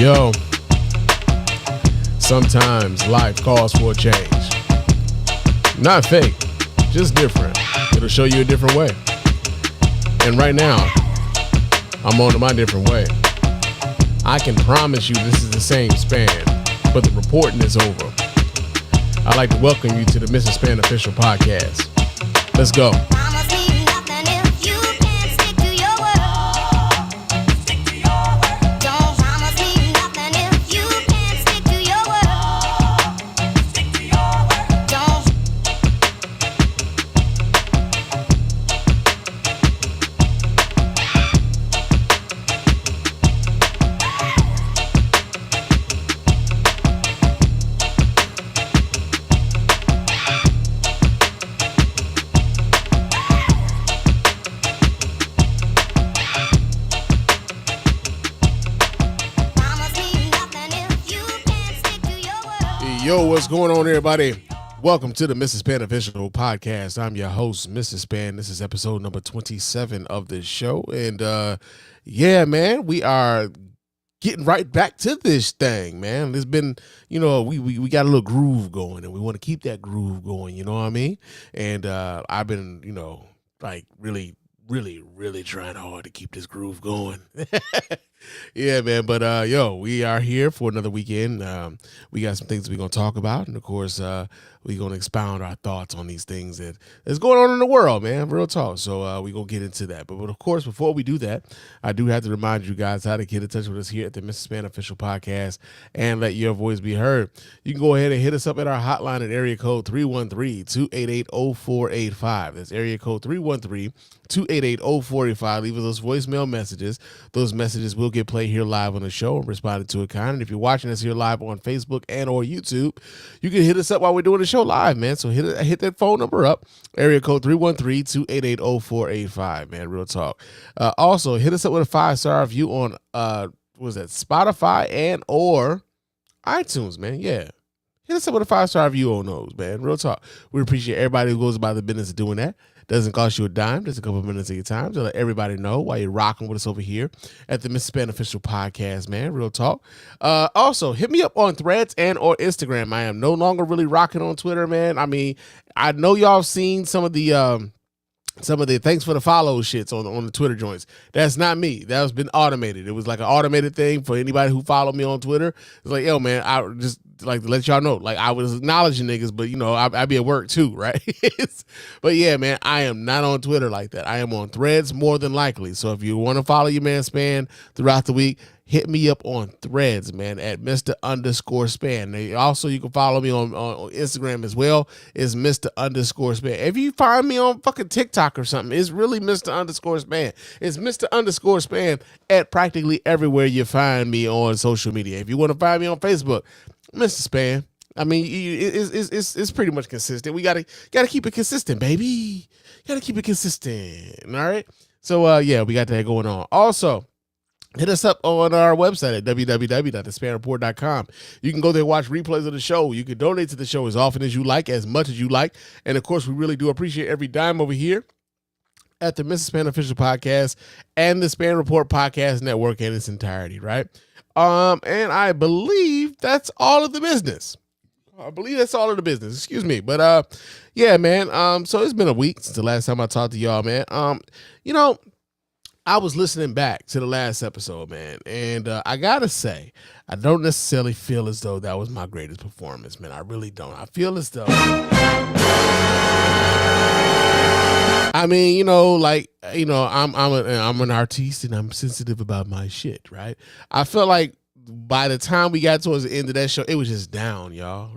Yo, sometimes life calls for a change. Not fake, just different. It'll show you a different way. And right now, I'm on to my different way. I can promise you this is the same Spann, but the reporting is over. I'd like to welcome you to the Mrs. Spann Official Podcast. Let's go. Yo, what's going on, everybody? Welcome to the Mrs. Spann Official Podcast. I'm your host, Mrs. Spann. This is episode number 27 of this show. And yeah, man, we are getting right back to this thing, man. There's been, we got a little groove going, and we want to keep that groove going, you know what I mean? And I've been, really trying hard to keep this groove going. Yeah, man. But we are here for another weekend. We got some things we're gonna talk about, and of course, we're gonna expound our thoughts on these things that's going on in the world, man. Real talk. So we're gonna get into that. But of course, before we do that, I do have to remind you guys how to get in touch with us here at the Mrs. Spann Official Podcast and let your voice be heard. You can go ahead and hit us up at our hotline at area code 313-288-0485. That's area code 313-288-0485. Leave us those voicemail messages. Those messages will get played here live on the show and responded to a kind. And if you're watching us here live on Facebook and or YouTube, you can hit us up while we're doing the show live, man. So hit that phone number up, area code 313-288-0485, man. Real talk. Also, hit us up with a 5-star review on Spotify and or iTunes, man. Yeah. Hit us up with a 5-star review on those, man. Real talk. We appreciate everybody who goes about the business of doing that. Doesn't cost you a dime, just a couple of minutes of your time to let everybody know why you're rocking with us over here at the Mrs. Spann Official Podcast, man. Real talk. Also, hit me up on Threads and or Instagram. I am no longer really rocking on Twitter, man. I mean, I know y'all have seen some of the thanks for the follow shits on the Twitter joints. That's not me. That has been automated. It was like an automated thing for anybody who followed me on Twitter. It's like, yo, man, I just like to let y'all know, like I was acknowledging niggas, but I be at work too, right? But yeah, man, I am not on Twitter like that. I am on Threads more than likely. So if you want to follow your man Spann throughout the week, hit me up on Threads, man, at Mr_Spann. Also, you can follow me on Instagram as well. It's Mr_Spann. If you find me on fucking TikTok or something, it's really Mr_Spann. It's Mr_Spann at practically everywhere you find me on social media. If you want to find me on Facebook, Mr. Spann. I mean, it's pretty much consistent. We gotta keep it consistent, baby. Gotta keep it consistent. All right. So yeah, we got that going on. Also, hit us up on our website at www.thespannreport.com. You can go there and watch replays of the show. You can donate to the show as often as you like, as much as you like. And of course, we really do appreciate every dime over here at the Mrs. Spann Official Podcast and the Spann Report Podcast Network in its entirety, right? And I believe that's all of the business. Excuse me. But yeah, man. So it's been a week since the last time I talked to y'all, man. I was listening back to the last episode, man, and I gotta say, I don't necessarily feel as though that was my greatest performance, man. I really don't. I feel as though, I mean, I'm an artiste and I'm sensitive about my shit, right? I felt like by the time we got towards the end of that show, it was just down, y'all.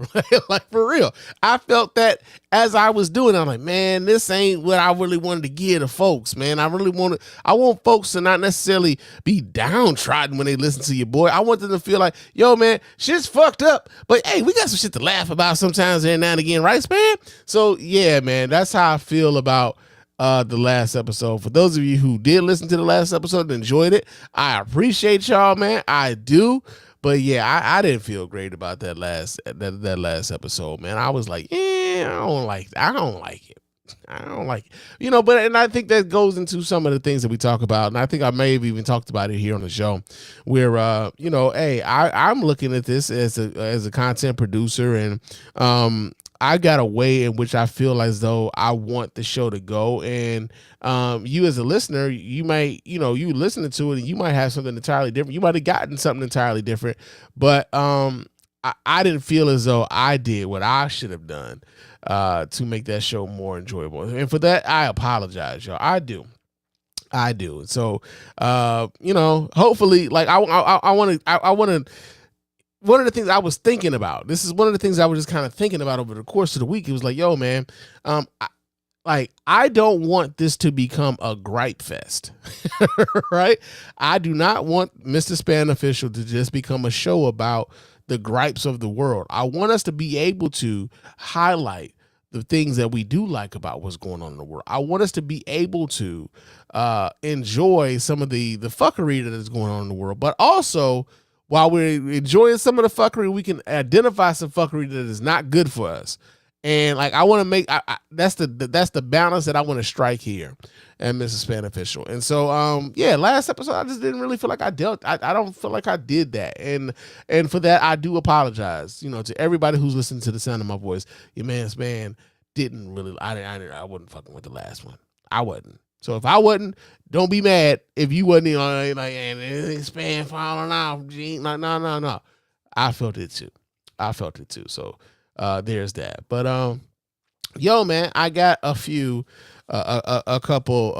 Like, for real. I felt that as I was doing it, I'm like, man, this ain't what I really wanted to give to folks, man. I want folks to not necessarily be downtrodden when they listen to your boy. I want them to feel like, yo, man, shit's fucked up, but hey, we got some shit to laugh about sometimes every now and again, right, Spann? So yeah, man, that's how I feel about the last episode. For those of you who did listen to the last episode and enjoyed it, I appreciate y'all, man. I do. But yeah, I didn't feel great about that last episode, man. I was like, I don't like it. I don't like it. But and I think that goes into some of the things that we talk about. And I think I may have even talked about it here on the show where, hey, I'm looking at this as a content producer, and I got a way in which I feel as though I want the show to go. And you as a listener, you might, you listening to it and you might have something entirely different. You might have gotten something entirely different, but I didn't feel as though I did what I should have done to make that show more enjoyable. And for that, I apologize, y'all. I do. So, hopefully, like I want to, one of the things I was thinking about, this is one of the things I was just kind of thinking about over the course of the week. It was like, yo, man, I don't want this to become a gripe fest, right? I do not want Mr. Spann Official to just become a show about the gripes of the world. I want us to be able to highlight the things that we do like about what's going on in the world. I want us to be able to enjoy some of the fuckery that is going on in the world, but also while we're enjoying some of the fuckery, we can identify some fuckery that is not good for us. And like I want to make that's the balance that I want to strike here at Mrs. Spann Official. And so last episode I just didn't really feel like I don't feel like I did that. And for that I do apologize, to everybody who's listening to the sound of my voice. Your man Spann didn't really I wasn't fucking with the last one. I wasn't. So if I wasn't, don't be mad if you wasn't like Spann falling off. No. I felt it too. So there's that. But yo, man, I got a few a couple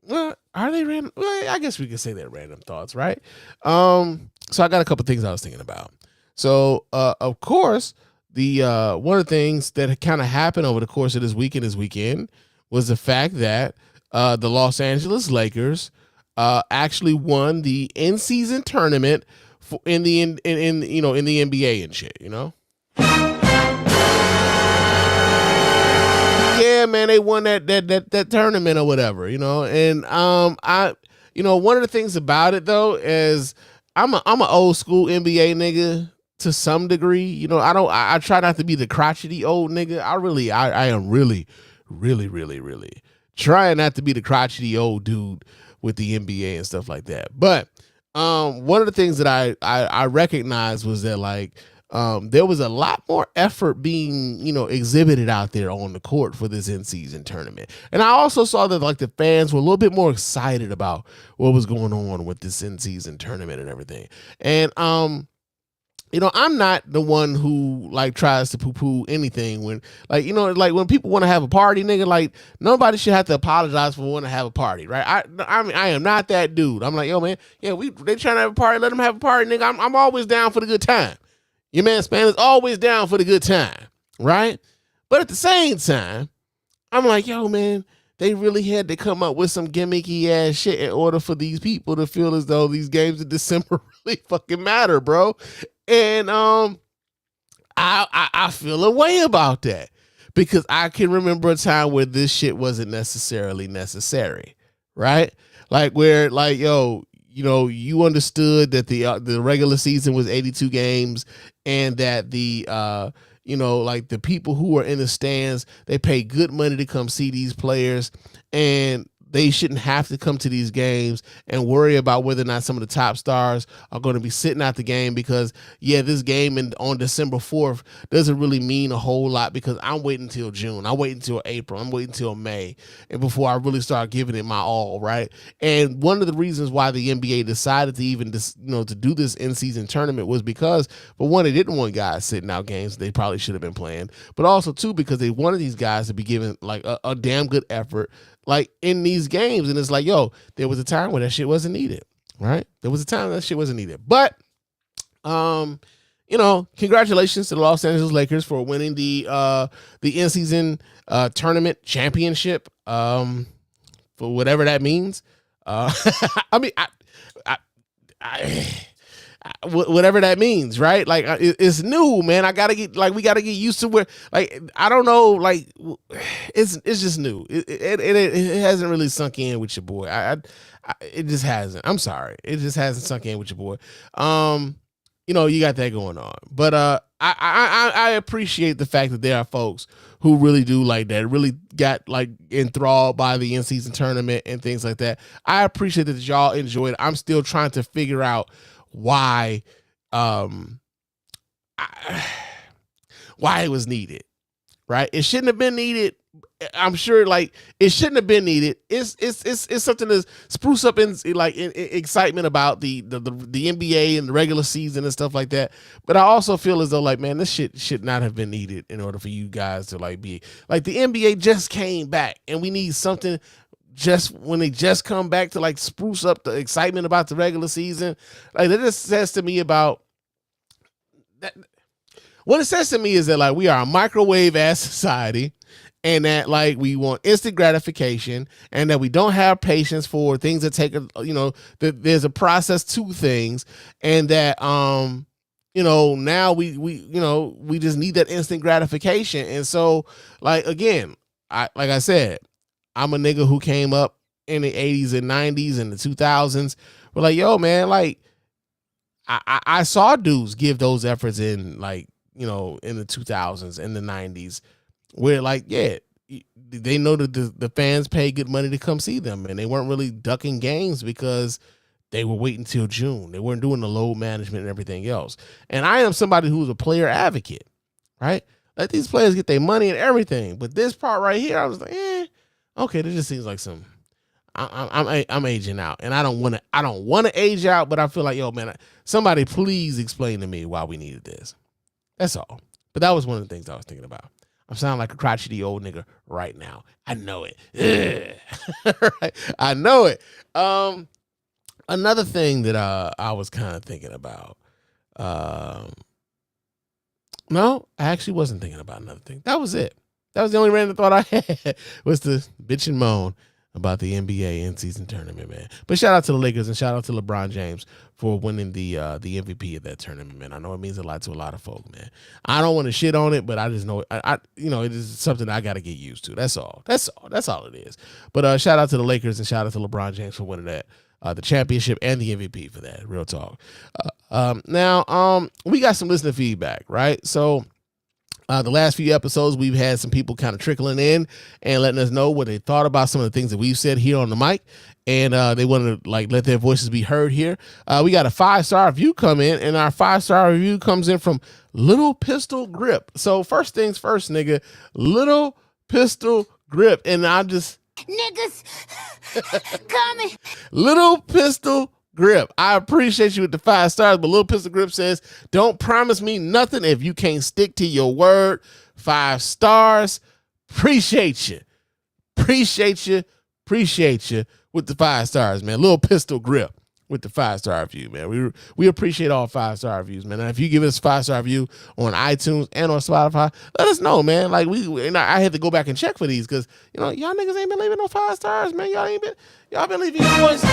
well, are they random? Well, I guess we could say they're random thoughts, right? So I got a couple things I was thinking about. So of course, the one of the things that kind of happened over the course of this weekend was the fact that the Los Angeles Lakers actually won the in-season tournament in the NBA and shit, Yeah, man, they won that tournament or whatever, and I one of the things about it though is I'm an old school NBA nigga to some degree. I try not to be the crotchety old nigga. I am really trying not to be the crotchety old dude with the NBA and stuff like that. But one of the things that I recognized was that like there was a lot more effort being exhibited out there on the court for this in-season tournament. And I also saw that like the fans were a little bit more excited about what was going on with this in-season tournament and everything. And I'm not the one who like tries to poo-poo anything when like when people want to have a party, nigga, like nobody should have to apologize for wanting to have a party, right? I am not that dude. I'm like, yo, man, yeah, they trying to have a party, let them have a party, nigga. I'm always down for the good time. Your man Spann is always down for the good time, right? But at the same time, I'm like, yo, man, they really had to come up with some gimmicky ass shit in order for these people to feel as though these games in December really fucking matter, bro. And I feel a way about that because I can remember a time where this shit wasn't necessarily necessary, right? Like where like, yo, you understood that the regular season was 82 games and that the like the people who are in the stands, they pay good money to come see these players, and they shouldn't have to come to these games and worry about whether or not some of the top stars are going to be sitting out the game because, yeah, this game on December 4th doesn't really mean a whole lot because I'm waiting until June. I'm waiting until April. I'm waiting until May and before I really start giving it my all, right? And one of the reasons why the NBA decided to even to do this in-season tournament was because, for one, they didn't want guys sitting out games they probably should have been playing, but also, two, because they wanted these guys to be given like a damn good effort like in these games. And it's like, yo, there was a time when that shit wasn't needed, right? There was a time that shit wasn't needed. But, congratulations to the Los Angeles Lakers for winning the in-season tournament championship, for whatever that means. I mean, whatever that means, right? Like it's new, man. We gotta get used to where, like, I don't know, like it's just new. It hasn't really sunk in with your boy. It just hasn't. I'm sorry, it just hasn't sunk in with your boy. you got that going on. But I appreciate the fact that there are folks who really do like that, really got like enthralled by the in-season tournament and things like that. I appreciate that y'all enjoyed it. I'm still trying to figure out why why it was needed, right? It shouldn't have been needed. I'm sure, like, it shouldn't have been needed. It's something to spruce up in excitement about the NBA and the regular season and stuff like that. But I also feel as though, like, man, this shit should not have been needed in order for you guys to like be like, the NBA just came back and we need something just when they just come back to like spruce up the excitement about the regular season. Like, that just says to me about that. What it says to me is that, like, we are a microwave ass society, and that, like, we want instant gratification, and that we don't have patience for things that take, that there's a process to things, and that, now we just need that instant gratification. And so, like, again, like I said, I'm a nigga who came up in the 80s and 90s and the 2000s. But, like, yo, man, like, I saw dudes give those efforts in, like, in the 2000s and the 90s, where, like, yeah, they know that the fans pay good money to come see them, and they weren't really ducking games because they were waiting till June. They weren't doing the load management and everything else. And I am somebody who's a player advocate, right? Let these players get their money and everything. But this part right here, I was like, okay, this just seems like some. I'm aging out, and I don't want to age out, but I feel like, yo, man, somebody please explain to me why we needed this. That's all. But that was one of the things I was thinking about. I'm sounding like a crotchety old nigga right now. I know it. Right? I know it. Another thing that I was kind of thinking about. No, I actually wasn't thinking about another thing. That was it. That was the only random thought I had, was to bitch and moan about the NBA in-season tournament, man. But shout out to the Lakers and shout out to LeBron James for winning the MVP of that tournament, man. I know it means a lot to a lot of folk, man. I don't want to shit on it, but I just know it is something I got to get used to. That's all. That's all it is. But shout out to the Lakers and shout out to LeBron James for winning that the championship and the MVP for that. Real talk. Now, we got some listener feedback, right? So. The last few episodes, we've had some people kind of trickling in and letting us know what they thought about some of the things that we've said here on the mic, and they wanted to like let their voices be heard here. We got a 5-star review come in, and our 5-star review comes in from Little Pistol Grip. So first things first, nigga, Little Pistol Grip, and I just niggas coming. Little Pistol Grip, I appreciate you with the 5 stars, but Little Pistol Grip says, don't promise me nothing if you can't stick to your word. 5 stars. Appreciate you with the 5 stars, man. Little Pistol Grip with the 5-star review, man. We appreciate all 5-star reviews, man. And if you give us a 5-star review on iTunes and on Spotify, let us know, man. Like, I had to go back and check for these because, y'all niggas ain't been leaving no 5 stars, man. Y'all been leaving your voice.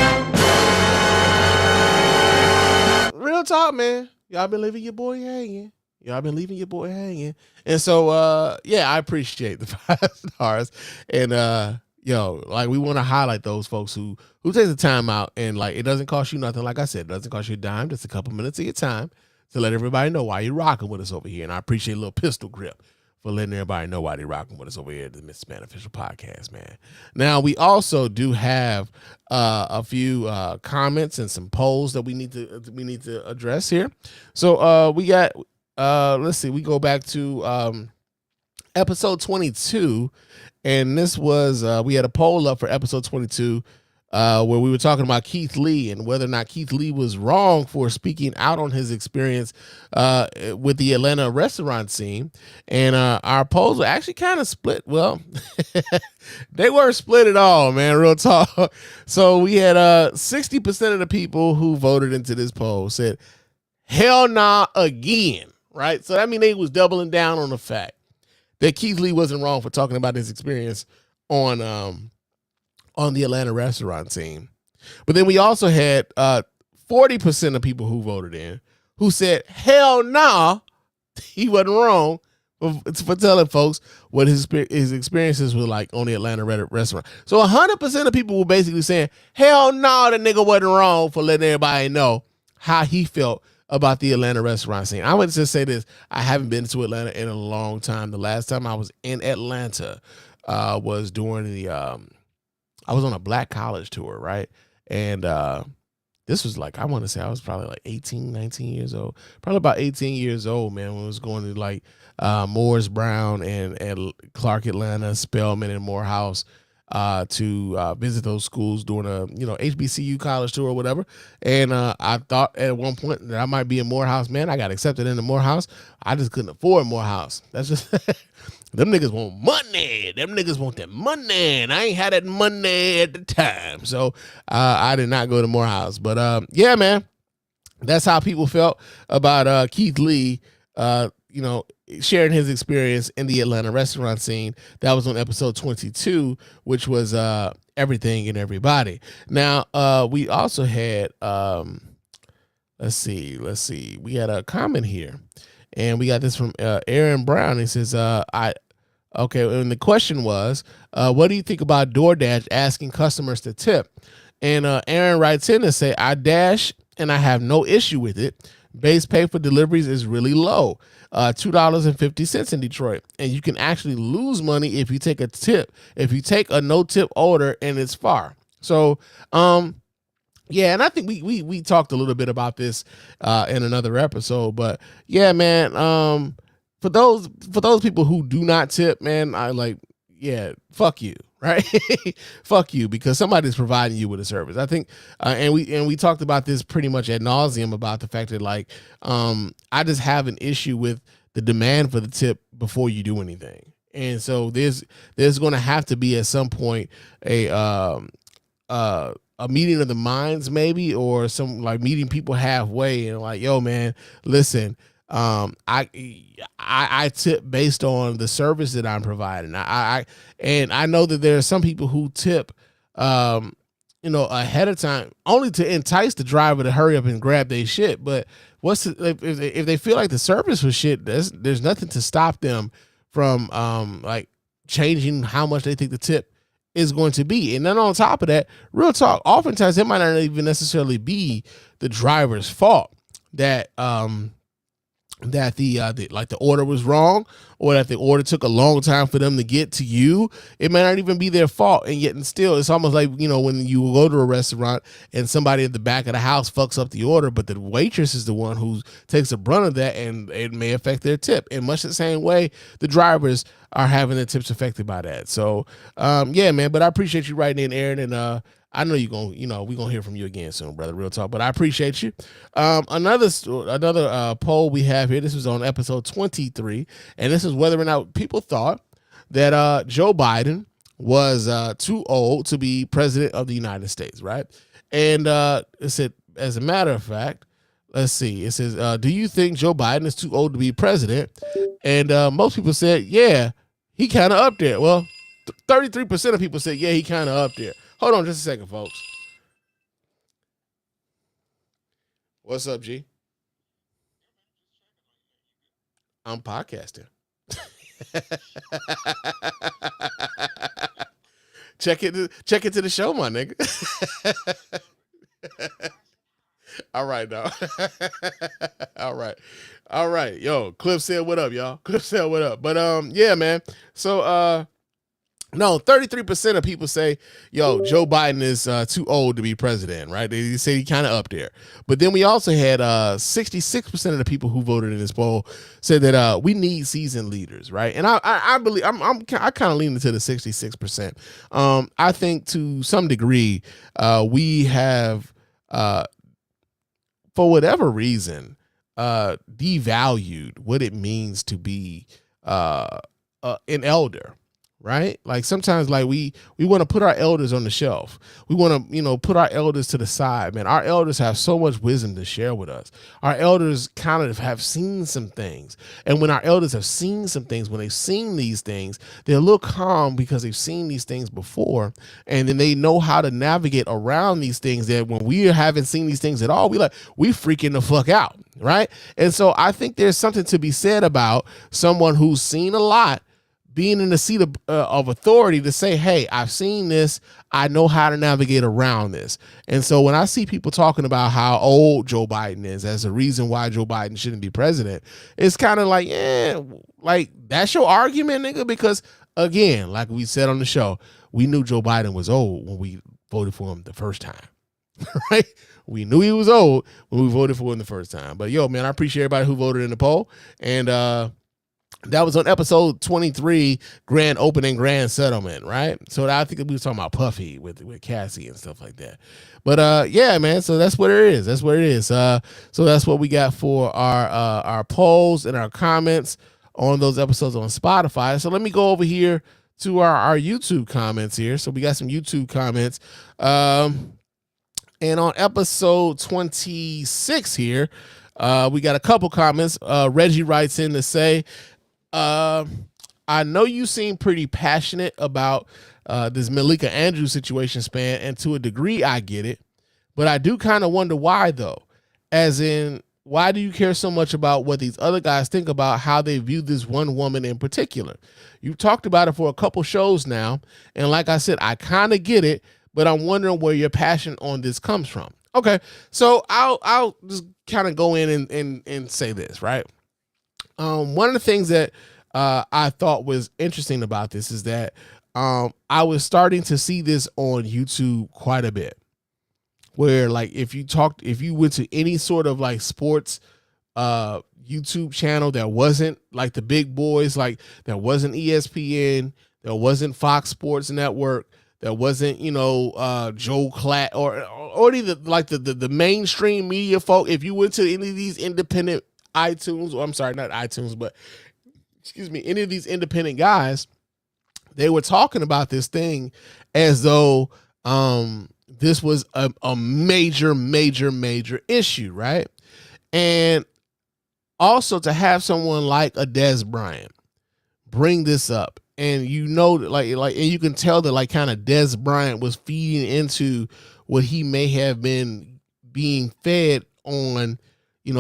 Real talk, man. Y'all been leaving your boy hanging. And so, I appreciate the 5 stars. And, like, we want to highlight those folks who take the time out, and like, it doesn't cost you nothing. Like I said, it doesn't cost you a dime, just a couple minutes of your time to let everybody know why you're rocking with us over here. And I appreciate Little Pistol Grip for letting everybody know why they're rocking with us over here at the Spann Official Podcast, man. Now, we also do have a few comments and some polls that we need to address here. So we got let's see, we go back to episode 22, and this was we had a poll up for episode 22 where we were talking about Keith Lee and whether or not Keith Lee was wrong for speaking out on his experience with the Atlanta restaurant scene. And our polls were actually kind of split. Well, they weren't split at all, man. Real talk. So we had 60% of the people who voted into this poll said, hell nah again, right? So that means they was doubling down on the fact that Keith Lee wasn't wrong for talking about his experience on the Atlanta restaurant scene. But then we also had 40% of people who voted in who said, hell nah, he wasn't wrong for telling folks what his experiences were like on the Atlanta restaurant. So 100% of people were basically saying, hell nah, the nigga wasn't wrong for letting everybody know how he felt about the Atlanta restaurant scene. I would just say this. I haven't been to Atlanta in a long time. The last time I was in Atlanta was during I was on a black college tour, right? And this was like, I want to say I was probably like 18, 19 years old. Probably about 18 years old, man, when I was going to like Morris Brown and Clark Atlanta, Spelman and Morehouse to visit those schools during a HBCU college tour or whatever. And I thought at one point that I might be in Morehouse. Man, I got accepted into Morehouse. I just couldn't afford Morehouse. That's just them niggas want money. Them niggas want that money, and I ain't had that money at the time. So I did not go to Morehouse. But yeah, man, that's how people felt about Keith Lee, sharing his experience in the Atlanta restaurant scene. That was on episode 22, which was Everything and Everybody. Now, we also had, let's see. We had a comment here, and we got this from Aaron Brown. He says, okay, and the question was, what do you think about DoorDash asking customers to tip? And Aaron writes in to say, I dash, and I have no issue with it. Base pay for deliveries is really low, $2.50 in Detroit. And you can actually lose money if you take a tip, if you take a no-tip order and it's far. So, yeah, and I think we talked a little bit about this in another episode. But, yeah, man, for those people who do not tip, man, fuck you. Right? Fuck you, because somebody's providing you with a service. I think, and we talked about this pretty much ad nauseum about the fact that I just have an issue with the demand for the tip before you do anything. And so there's going to have to be at some point a meeting of the minds, maybe, or some meeting people halfway and yo, man, listen, I tip based on the service that I'm providing. And I know that there are some people who tip, ahead of time only to entice the driver to hurry up and grab their shit. But if they feel like the service was shit, there's nothing to stop them from changing how much they think the tip is going to be. And then on top of that, real talk, oftentimes it might not even necessarily be the driver's fault that the order was wrong, or that the order took a long time for them to get to you. It may not even be their fault, and yet and still it's almost like when you go to a restaurant and somebody at the back of the house fucks up the order, but the waitress is the one who takes the brunt of that, and it may affect their tip. In much the same way, the drivers are having their tips affected by that. So yeah, man, but I appreciate you writing in, Aaron, and I know we're going to hear from you again soon, brother, real talk, but I appreciate you. Another poll we have here, this was on episode 23, and this is whether or not people thought that Joe Biden was too old to be president of the United States, right? And it said, as a matter of fact, let's see, it says, do you think Joe Biden is too old to be president? And most people said, yeah, he kind of up there. Well, 33% of people said, yeah, he kind of up there. Hold on just a second, folks. What's up, G? I'm podcasting. Check into the show, my nigga. All right, dog. All right. Yo, Cliff said what up, y'all. Cliff said what up. But yeah, man. So no, 33% of people say, yo, Joe Biden is too old to be president, right? They say he kind of up there. But then we also had 66% of the people who voted in this poll said that we need seasoned leaders, right? And I believe I kind of lean into the 66%. I think to some degree we have, for whatever reason, devalued what it means to be an elder. Right? Like sometimes we want to put our elders on the shelf. We want to, put our elders to the side, man. Our elders have so much wisdom to share with us. Our elders kind of have seen some things. And when our elders have seen some things, when they've seen these things, they're a little calm because they've seen these things before. And then they know how to navigate around these things that when we haven't seen these things at all, we freaking the fuck out. Right? And so I think there's something to be said about someone who's seen a lot being in the seat of authority to say, hey, I've seen this. I know how to navigate around this. And so when I see people talking about how old Joe Biden is as a reason why Joe Biden shouldn't be president, it's kind of like, like that's your argument, nigga? Because again, like we said on the show, we knew Joe Biden was old when we voted for him the first time, right? We knew he was old when we voted for him the first time. But yo, man, I appreciate everybody who voted in the poll. And that was on episode 23, grand opening, grand settlement, right? So I think we were talking about Puffy with Cassie and stuff like that. But yeah, man, so that's what it is. That's what it is. So that's what we got for our polls and our comments on those episodes on Spotify. So let me go over here to our YouTube comments here. So we got some YouTube comments. And on episode 26 here, we got a couple comments. Reggie writes in to say, I know you seem pretty passionate about this Malika Andrews situation, Spann, and to a degree I get it, but I do kind of wonder why though. As in, why do you care so much about what these other guys think about how they view this one woman in particular? You've talked about it for a couple shows now, and like I said, I kind of get it, but I'm wondering where your passion on this comes from. Okay, so I'll just kind of go in and say this, right? One of the things that I thought was interesting about this is that I was starting to see this on YouTube quite a bit, where like if you went to any sort of like sports YouTube channel that wasn't like the big boys, like that wasn't ESPN, that wasn't Fox Sports Network, that wasn't, Joe Klatt or either like the mainstream media folk. If you went to any of these independent iTunes, or I'm sorry, not iTunes, but excuse me, any of these independent guys, they were talking about this thing as though this was a major issue, right? And also to have someone like a Des Bryant bring this up, and like and you can tell that like kind of Des Bryant was feeding into what he may have been being fed on,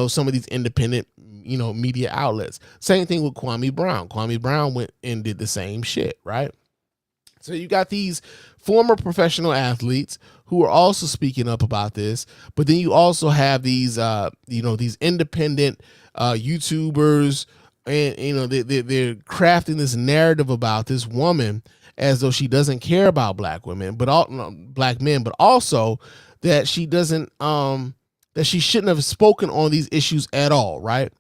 some of these independent, media outlets. Same thing with Kwame Brown. Kwame Brown went and did the same shit, right? So you got these former professional athletes who are also speaking up about this, but then you also have these, these independent YouTubers, and they're crafting this narrative about this woman as though she doesn't care about black women, black men, but also that she doesn't, that she shouldn't have spoken on these issues at all, right?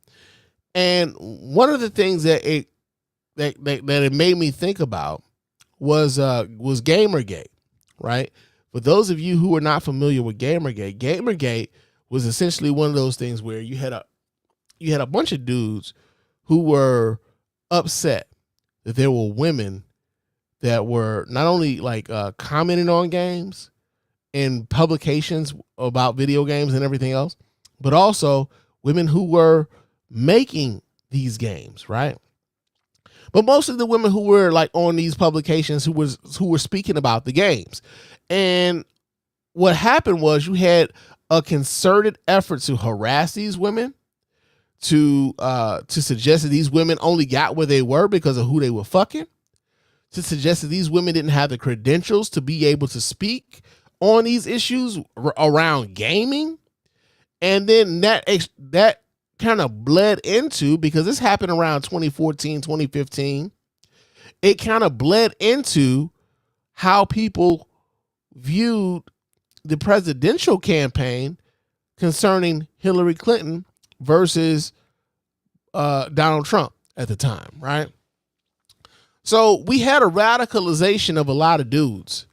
And one of the things that it made me think about was Gamergate, right? For those of you who are not familiar with Gamergate was essentially one of those things where you had a bunch of dudes who were upset that there were women that were not only like commenting on games in publications about video games and everything else, but also women who were making these games, right? But mostly the women who were like on these publications who were speaking about the games. And what happened was you had a concerted effort to harass these women, to suggest that these women only got where they were because of who they were fucking, to suggest that these women didn't have the credentials to be able to speak on these issues around gaming. And then that kind of bled into, because this happened around 2014, 2015, it kind of bled into how people viewed the presidential campaign concerning Hillary Clinton versus Donald Trump at the time, right? So we had a radicalization of a lot of dudes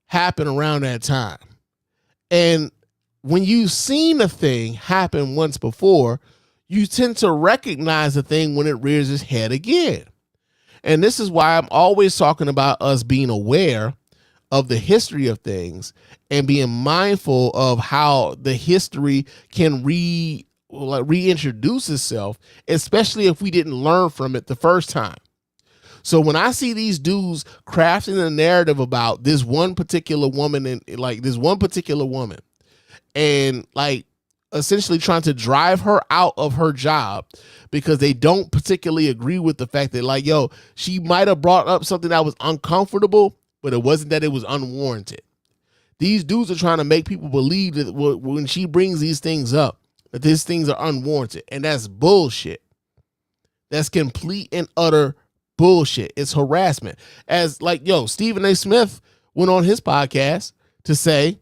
happen around that time. And when you've seen a thing happen once before, you tend to recognize the thing when it rears its head again. And this is why I'm always talking about us being aware of the history of things and being mindful of how the history can reintroduce itself, especially if we didn't learn from it the first time. So when I see these dudes crafting a narrative about this one particular woman and like this one particular woman, and like essentially trying to drive her out of her job because they don't particularly agree with the fact that, like, yo, she might have brought up something that was uncomfortable, but it wasn't that it was unwarranted. These dudes are trying to make people believe that when she brings these things up, that these things are unwarranted. And that's bullshit. That's complete and utter bullshit. It's harassment. As like, yo, Stephen A. Smith went on his podcast to say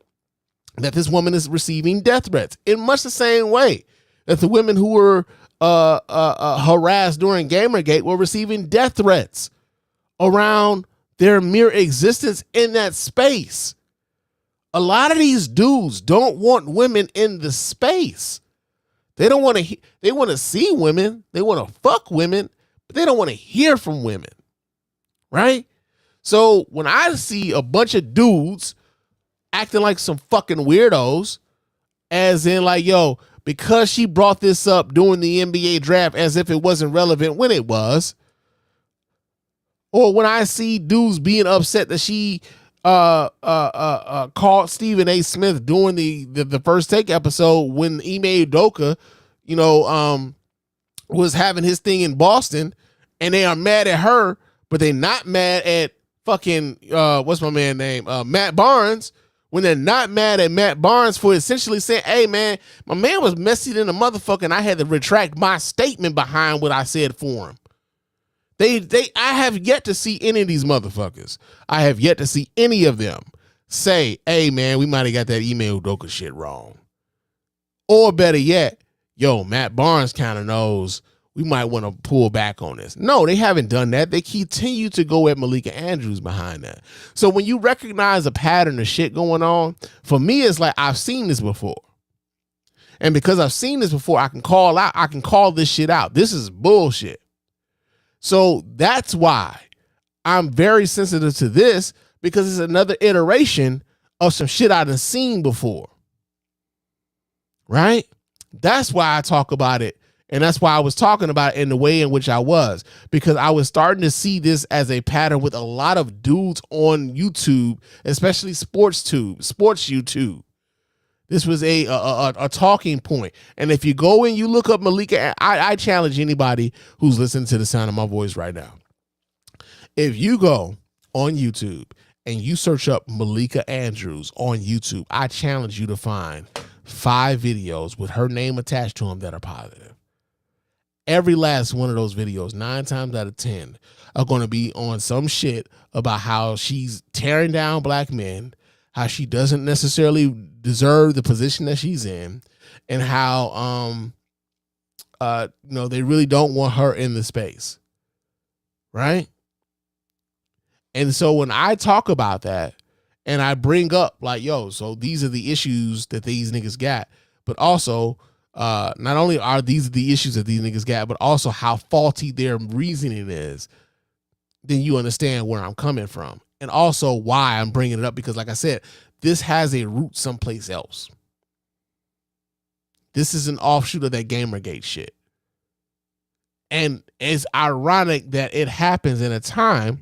that this woman is receiving death threats in much the same way that the women who were harassed during Gamergate were receiving death threats around their mere existence in that space. A lot of these dudes don't want women in the space. They don't want to. They want to see women. They want to fuck women, but they don't want to hear from women, right? So when I see a bunch of dudes acting like some fucking weirdos, as in like, yo, because she brought this up during the NBA draft as if it wasn't relevant when it was, or when I see dudes being upset that she called Stephen A. Smith during the First Take episode when Ime Udoka, was having his thing in Boston, and they are mad at her, but they're not mad at fucking what's my man name? Matt Barnes. When they're not mad at Matt Barnes for essentially saying, hey man, my man was messy than a motherfucker and I had to retract my statement behind what I said for him. I have yet to see any of these motherfuckers. I have yet to see any of them say, hey man, we might have got that Ime Udoka shit wrong. Or better yet, yo, Matt Barnes kind of knows we might want to pull back on this. No, they haven't done that. They continue to go at Malika Andrews behind that. So when you recognize a pattern of shit going on, for me, it's like, I've seen this before. And because I've seen this before, I can call this shit out. This is bullshit. So that's why I'm very sensitive to this, because it's another iteration of some shit I done seen before. Right? That's why I talk about it. And that's why I was talking about it in the way in which I was, because I was starting to see this as a pattern with a lot of dudes on YouTube, especially sports YouTube. This was a talking point. And if you go and you look up Malika, I challenge anybody who's listening to the sound of my voice right now. If you go on YouTube and you search up Malika Andrews on YouTube, I challenge you to find 5 videos with her name attached to them that are positive. Every last one of those videos, 9 times out of 10, are going to be on some shit about how she's tearing down black men, how she doesn't necessarily deserve the position that she's in, and how they really don't want her in the space. Right? And so when I talk about that and I bring up like, yo, so these are the issues that these niggas got, but also not only are these the issues that these niggas got, but also how faulty their reasoning is, then you understand where I'm coming from. And also why I'm bringing it up, because like I said, this has a root someplace else. This is an offshoot of that Gamergate shit. And it's ironic that it happens in a time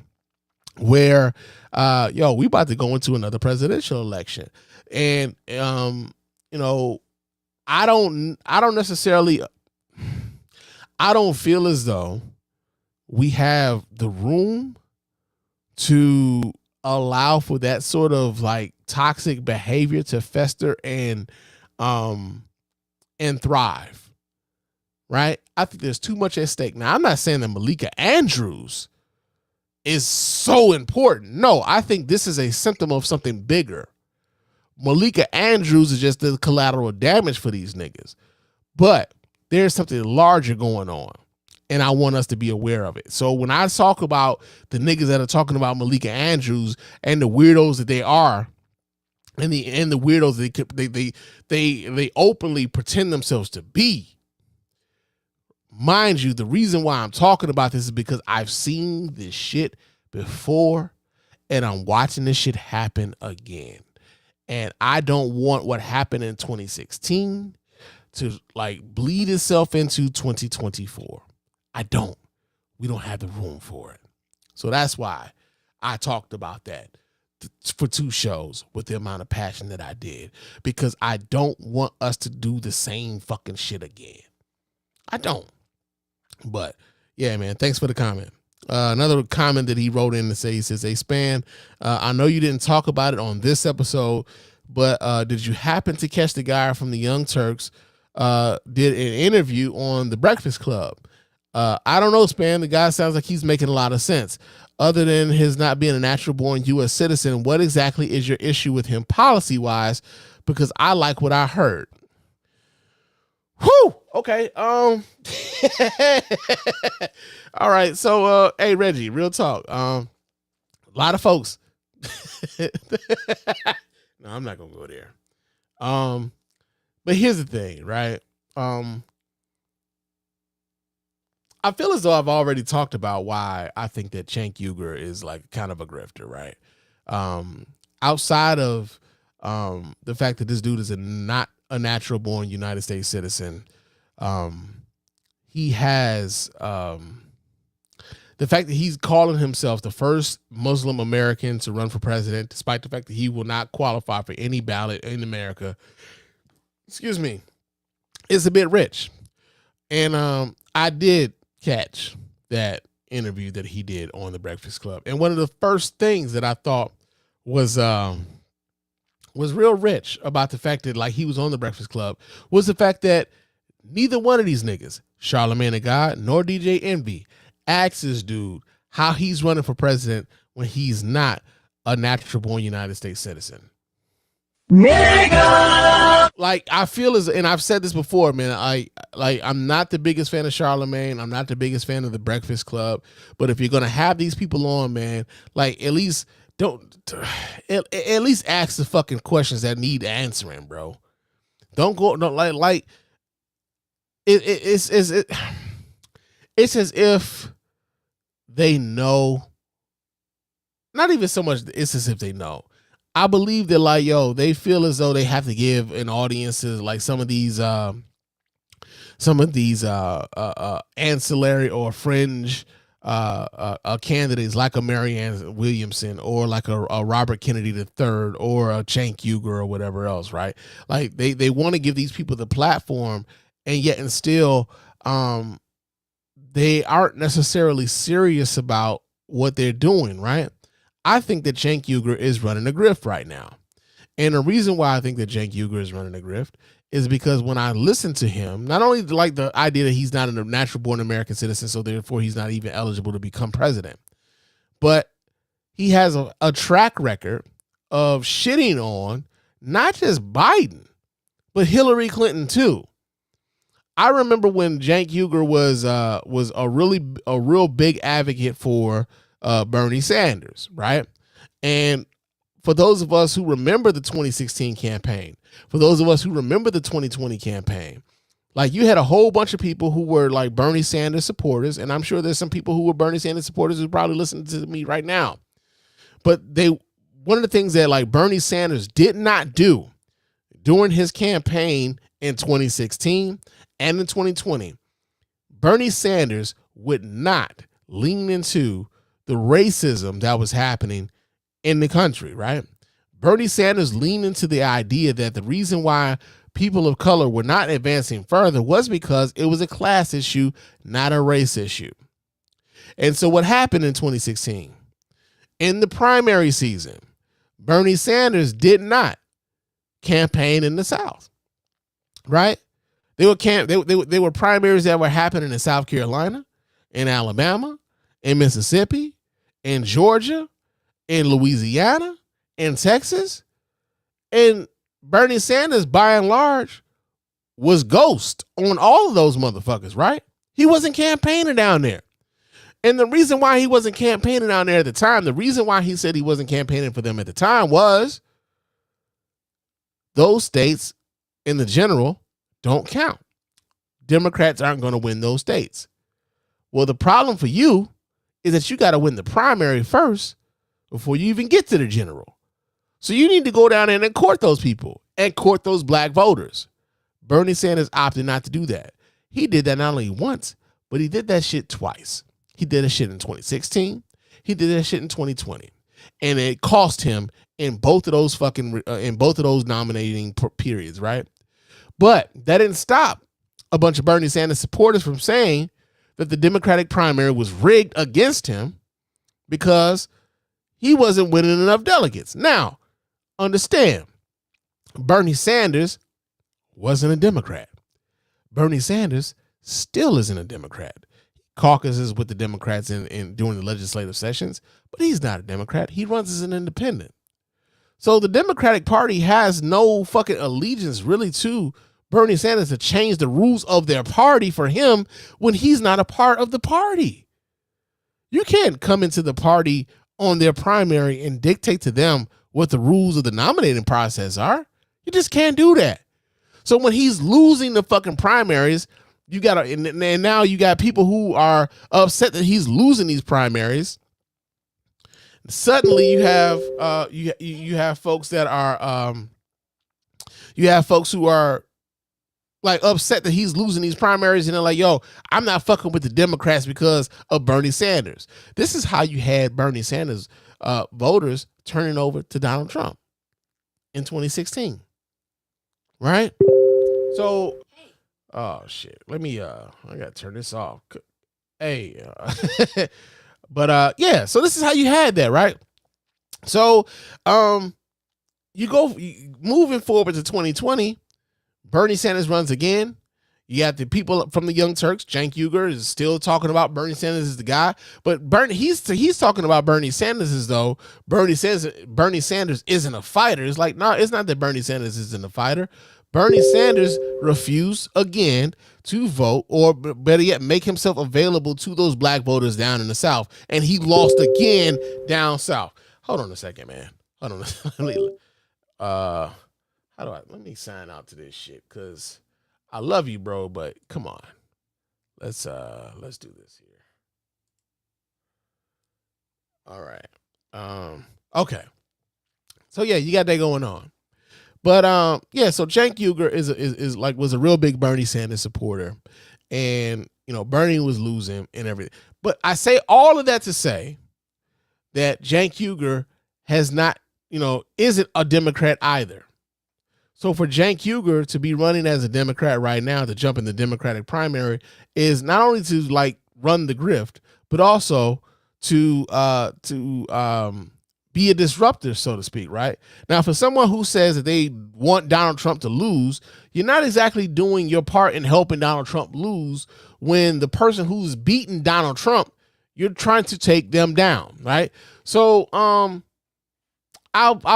where, we about to go into another presidential election. And, I don't feel as though we have the room to allow for that sort of like toxic behavior to fester and thrive. Right? I think there's too much at stake. Now, I'm not saying that Malika Andrews is so important. No, I think this is a symptom of something bigger. Malika Andrews is just the collateral damage for these niggas. But there's something larger going on, and I want us to be aware of it. So when I talk about the niggas that are talking about Malika Andrews and the weirdos that they are, and the weirdos they openly pretend themselves to be, mind you, the reason why I'm talking about this is because I've seen this shit before, and I'm watching this shit happen again. And I don't want what happened in 2016 to like bleed itself into 2024. I don't. We don't have the room for it. So that's why I talked about that. for 2 shows with the amount of passion that I did, because I don't want us to do the same fucking shit again. I don't. But yeah, man, thanks for the comment. Another comment that he wrote in to say, he says, "Hey, Spann, I know you didn't talk about it on this episode, but did you happen to catch the guy from the Young Turks did an interview on The Breakfast Club? I don't know, Spann. The guy sounds like he's making a lot of sense. Other than his not being a natural born U.S. citizen, what exactly is your issue with him policy-wise? Because I like what I heard." Whew. Okay. All right. So, hey, Reggie, real talk. A lot of folks. No, I'm not gonna go there. But here's the thing, right? I feel as though I've already talked about why I think that Cenk Uygur is like kind of a grifter, right? Outside of the fact that this dude is not a natural born United States citizen, he has the fact that he's calling himself the first Muslim American to run for president, despite the fact that he will not qualify for any ballot in America, excuse me, is a bit rich. And I did catch that interview that he did on The Breakfast Club. And one of the first things that I thought was real rich about the fact that like he was on The Breakfast Club was the fact that neither one of these niggas, Charlamagne the God nor DJ Envy, asked this dude how he's running for president when he's not a natural born United States citizen. Nigga! Like, I feel as, and I've said this before, man, I'm not the biggest fan of Charlamagne. I'm not the biggest fan of The Breakfast Club. But if you're going to have these people on, man, like, at least ask the fucking questions that need answering, bro. Don't go, no, it's as if they know, not even so much, it's as if they know. I believe that, like, yo, they feel as though they have to give an audience like some of these ancillary or fringe candidates like a Marianne Williamson or like a Robert Kennedy III or a Cenk Uygur or whatever else, right? Like they want to give these people the platform, and yet and still they aren't necessarily serious about what they're doing, right? I think that Cenk Uygur is running a grift right now. And the reason why I think that Cenk Uygur is running a grift is because when I listen to him, not only like the idea that he's not a natural born American citizen, so therefore he's not even eligible to become president, but he has a track record of shitting on not just Biden, but Hillary Clinton too. I remember when Cenk Uygur was a real big advocate for Bernie Sanders, right? And for those of us who remember the 2016 campaign, for those of us who remember the 2020 campaign, like you had a whole bunch of people who were like Bernie Sanders supporters, and I'm sure there's some people who were Bernie Sanders supporters who probably listen to me right now. But one of the things that like Bernie Sanders did not do during his campaign in 2016 and in 2020, Bernie Sanders would not lean into the racism that was happening in the country, right? Bernie Sanders leaned into the idea that the reason why people of color were not advancing further was because it was a class issue, not a race issue. And so what happened in 2016? In the primary season, Bernie Sanders did not campaign in the South, right? They were primaries that were happening in South Carolina, in Alabama, in Mississippi, in Georgia, in Louisiana, in Texas. And Bernie Sanders, by and large, was ghost on all of those motherfuckers, right? He wasn't campaigning down there. And the reason why he wasn't campaigning down there at the time, the reason why he said he wasn't campaigning for them at the time was those states in the general don't count. Democrats aren't going to win those states. Well, the problem for you is that you got to win the primary first before you even get to the general. So you need to go down there and court those people and court those black voters. Bernie Sanders opted not to do that. He did that not only once, but he did that shit twice. He did that shit in 2016. He did that shit in 2020. and it cost him in both of those nominating periods, right? But that didn't stop a bunch of Bernie Sanders supporters from saying that the Democratic primary was rigged against him because he wasn't winning enough delegates. Now, understand, Bernie Sanders wasn't a Democrat. Bernie Sanders still isn't a Democrat. He caucuses with the Democrats in during the legislative sessions, but he's not a Democrat. He runs as an independent. So the Democratic Party has no fucking allegiance really to Bernie Sanders to change the rules of their party for him when he's not a part of the party. You can't come into the party on their primary and dictate to them what the rules of the nominating process are. You just can't do that. So when he's losing the fucking primaries, you got and now you got people who are upset that he's losing these primaries. Suddenly you have you have folks that are you have folks who are like upset that he's losing these primaries, and they're like, yo, I'm not fucking with the Democrats because of Bernie Sanders. This is how you had Bernie Sanders voters turning over to Donald Trump in 2016. Right? So oh shit. Let me I gotta turn this off. Hey, but yeah, so this is how you had that, right? So you go moving forward to 2020, Bernie Sanders runs again. You got the people from the Young Turks. Cenk Uygur is still talking about Bernie Sanders as the guy, but he's talking about Bernie Sanders as though Bernie Sanders isn't a fighter. It's like, no, it's not that Bernie Sanders isn't a fighter. Bernie Sanders refused again to vote, or better yet, make himself available to those black voters down in the South, and he lost again down South. Hold on a second, man. Hold on. Let me sign out to this shit, because I love you, bro, but come on. Let's do this here. All right. Okay. So yeah, you got that going on. But yeah, so Cenk Uygur was a real big Bernie Sanders supporter, and Bernie was losing and everything. But I say all of that to say that Cenk Uygur has not, isn't a Democrat either. So for Cenk Uygur to be running as a Democrat right now, to jump in the Democratic primary, is not only to like run the grift, but also to be a disruptor, so to speak, right? Now, for someone who says that they want Donald Trump to lose, you're not exactly doing your part in helping Donald Trump lose when the person who's beating Donald Trump, you're trying to take them down, right? So I'll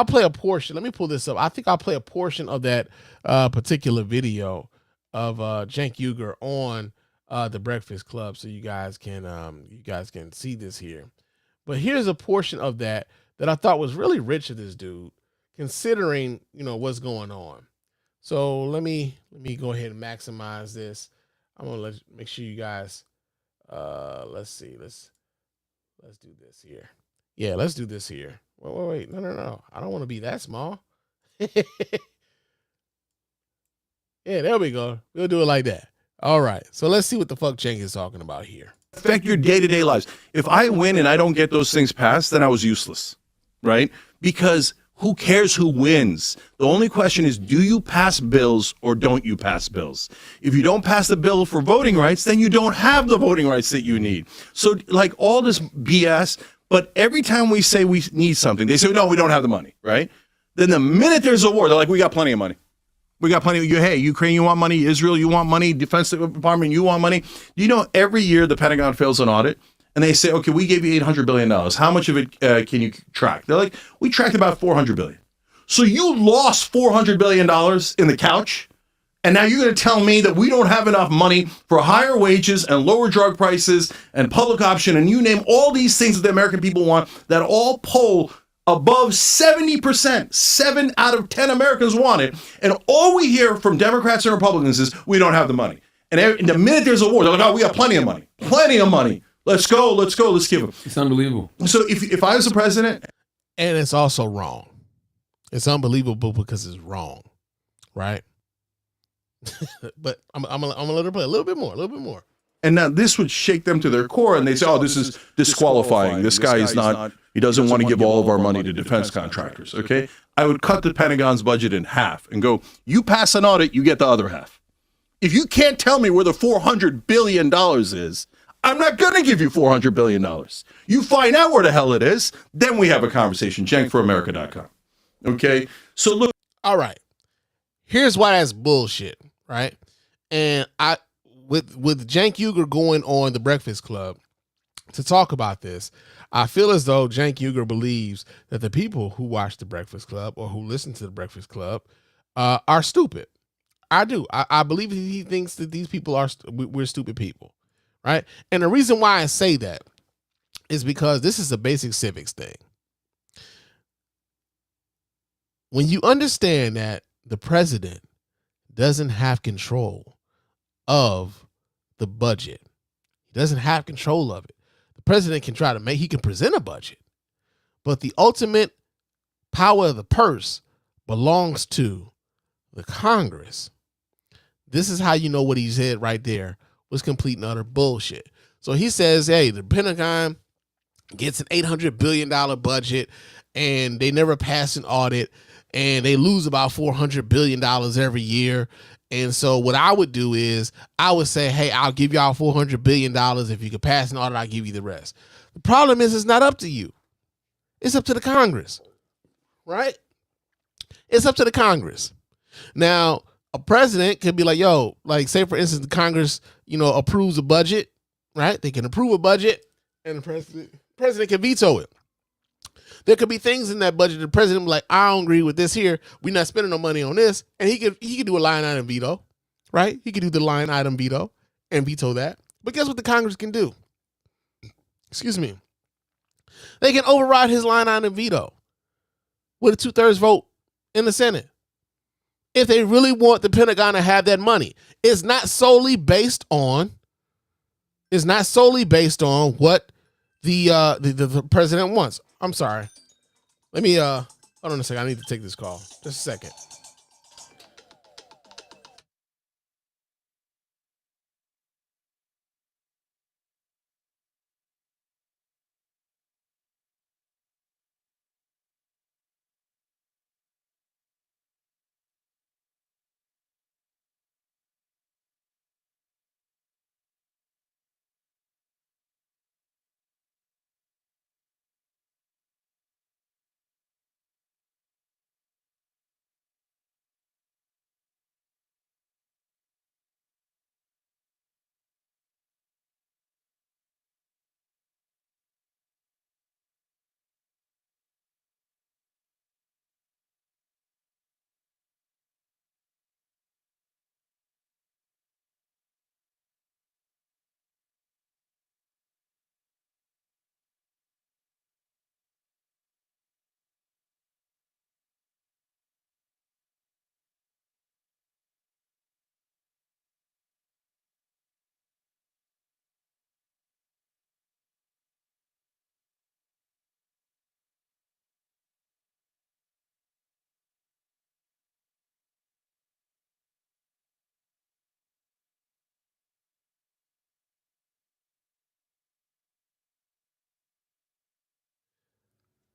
play a portion. Let me pull this up. I think I'll play a portion of that particular video of Cenk Uygur on the Breakfast Club, so you guys can see this here. But here's a portion of that I thought was really rich of this dude, considering what's going on. So let me go ahead and maximize this. I'm gonna make sure you guys. Let's see. Let's do this here. Yeah, let's do this here. Wait. No. I don't want to be that small. Yeah, there we go. We'll do it like that. All right. So let's see what the fuck Cenk is talking about here. Affect your day-to-day lives. If I win and I don't get those things passed, then I was useless, right? Because who cares who wins? The only question is, do you pass bills or don't you pass bills? If you don't pass the bill for voting rights, then you don't have the voting rights that you need. So like all this BS, but every time we say we need something, they say, no, we don't have the money, right? Then the minute there's a war, they're like, we got plenty of money. We got plenty of you. Hey, Ukraine, you want money? Israel, you want money? Defense Department, you want money? Every year the Pentagon fails an audit and they say, okay, we gave you $800 billion. How much of it can you track? They're like, we tracked about $400 billion. So you lost $400 billion in the couch. And now you're going to tell me that we don't have enough money for higher wages and lower drug prices and public option. And you name all these things that the American people want that all poll above 70%, 7 out of 10 Americans want it. And all we hear from Democrats and Republicans is we don't have the money. And the minute there's a war, they're like, oh, we got plenty of money. Plenty of money. Let's go, let's give them. It's unbelievable. So if I was the president. And it's also wrong. It's unbelievable because it's wrong, right? But I'm gonna let her play a little bit more. And now this would shake them to their core, and they say, oh, this is disqualifying. This guy is not, he doesn't want to give all of our money to defense contractors, okay? I would cut the Pentagon's budget in half and go, you pass an audit, you get the other half. If you can't tell me where the $400 billion is, I'm not going to give you $400 billion. You find out where the hell it is, then we have a conversation. JankForAmerica.com. Okay? So look. All right. Here's why that's bullshit, right? And with Cenk Uygur going on the Breakfast Club to talk about this, I feel as though Cenk Uygur believes that the people who watch the Breakfast Club or who listen to the Breakfast Club are stupid. I do. I believe he thinks that these people we're stupid people, right? And the reason why I say that is because this is a basic civics thing. When you understand that the president doesn't have control of the budget, he doesn't have control of it. The president can he can present a budget, but the ultimate power of the purse belongs to the Congress. This is how you know what he said right there was complete and utter bullshit. So he says, hey, the Pentagon gets an $800 billion budget and they never pass an audit and they lose about $400 billion every year. And so what I would do is I would say, hey, I'll give y'all $400 billion. If you can pass an audit, I'll give you the rest. The problem is it's not up to you. It's up to the Congress, right? It's up to the Congress. Now, a president could be like, yo, like say, for instance, the Congress, approves a budget, right? They can approve a budget and the president can veto it. There could be things in that budget the president be like, I don't agree with this here. We're not spending no money on this. And he could do a line item veto, right? He could do the line item veto and veto that. But guess what the Congress can do? Excuse me. They can override his line item veto with a 2/3 vote in the Senate. If they really want the Pentagon to have that money, it's not solely based on what the president wants. I'm sorry. Let me hold on a second. I need to take this call. Just a second.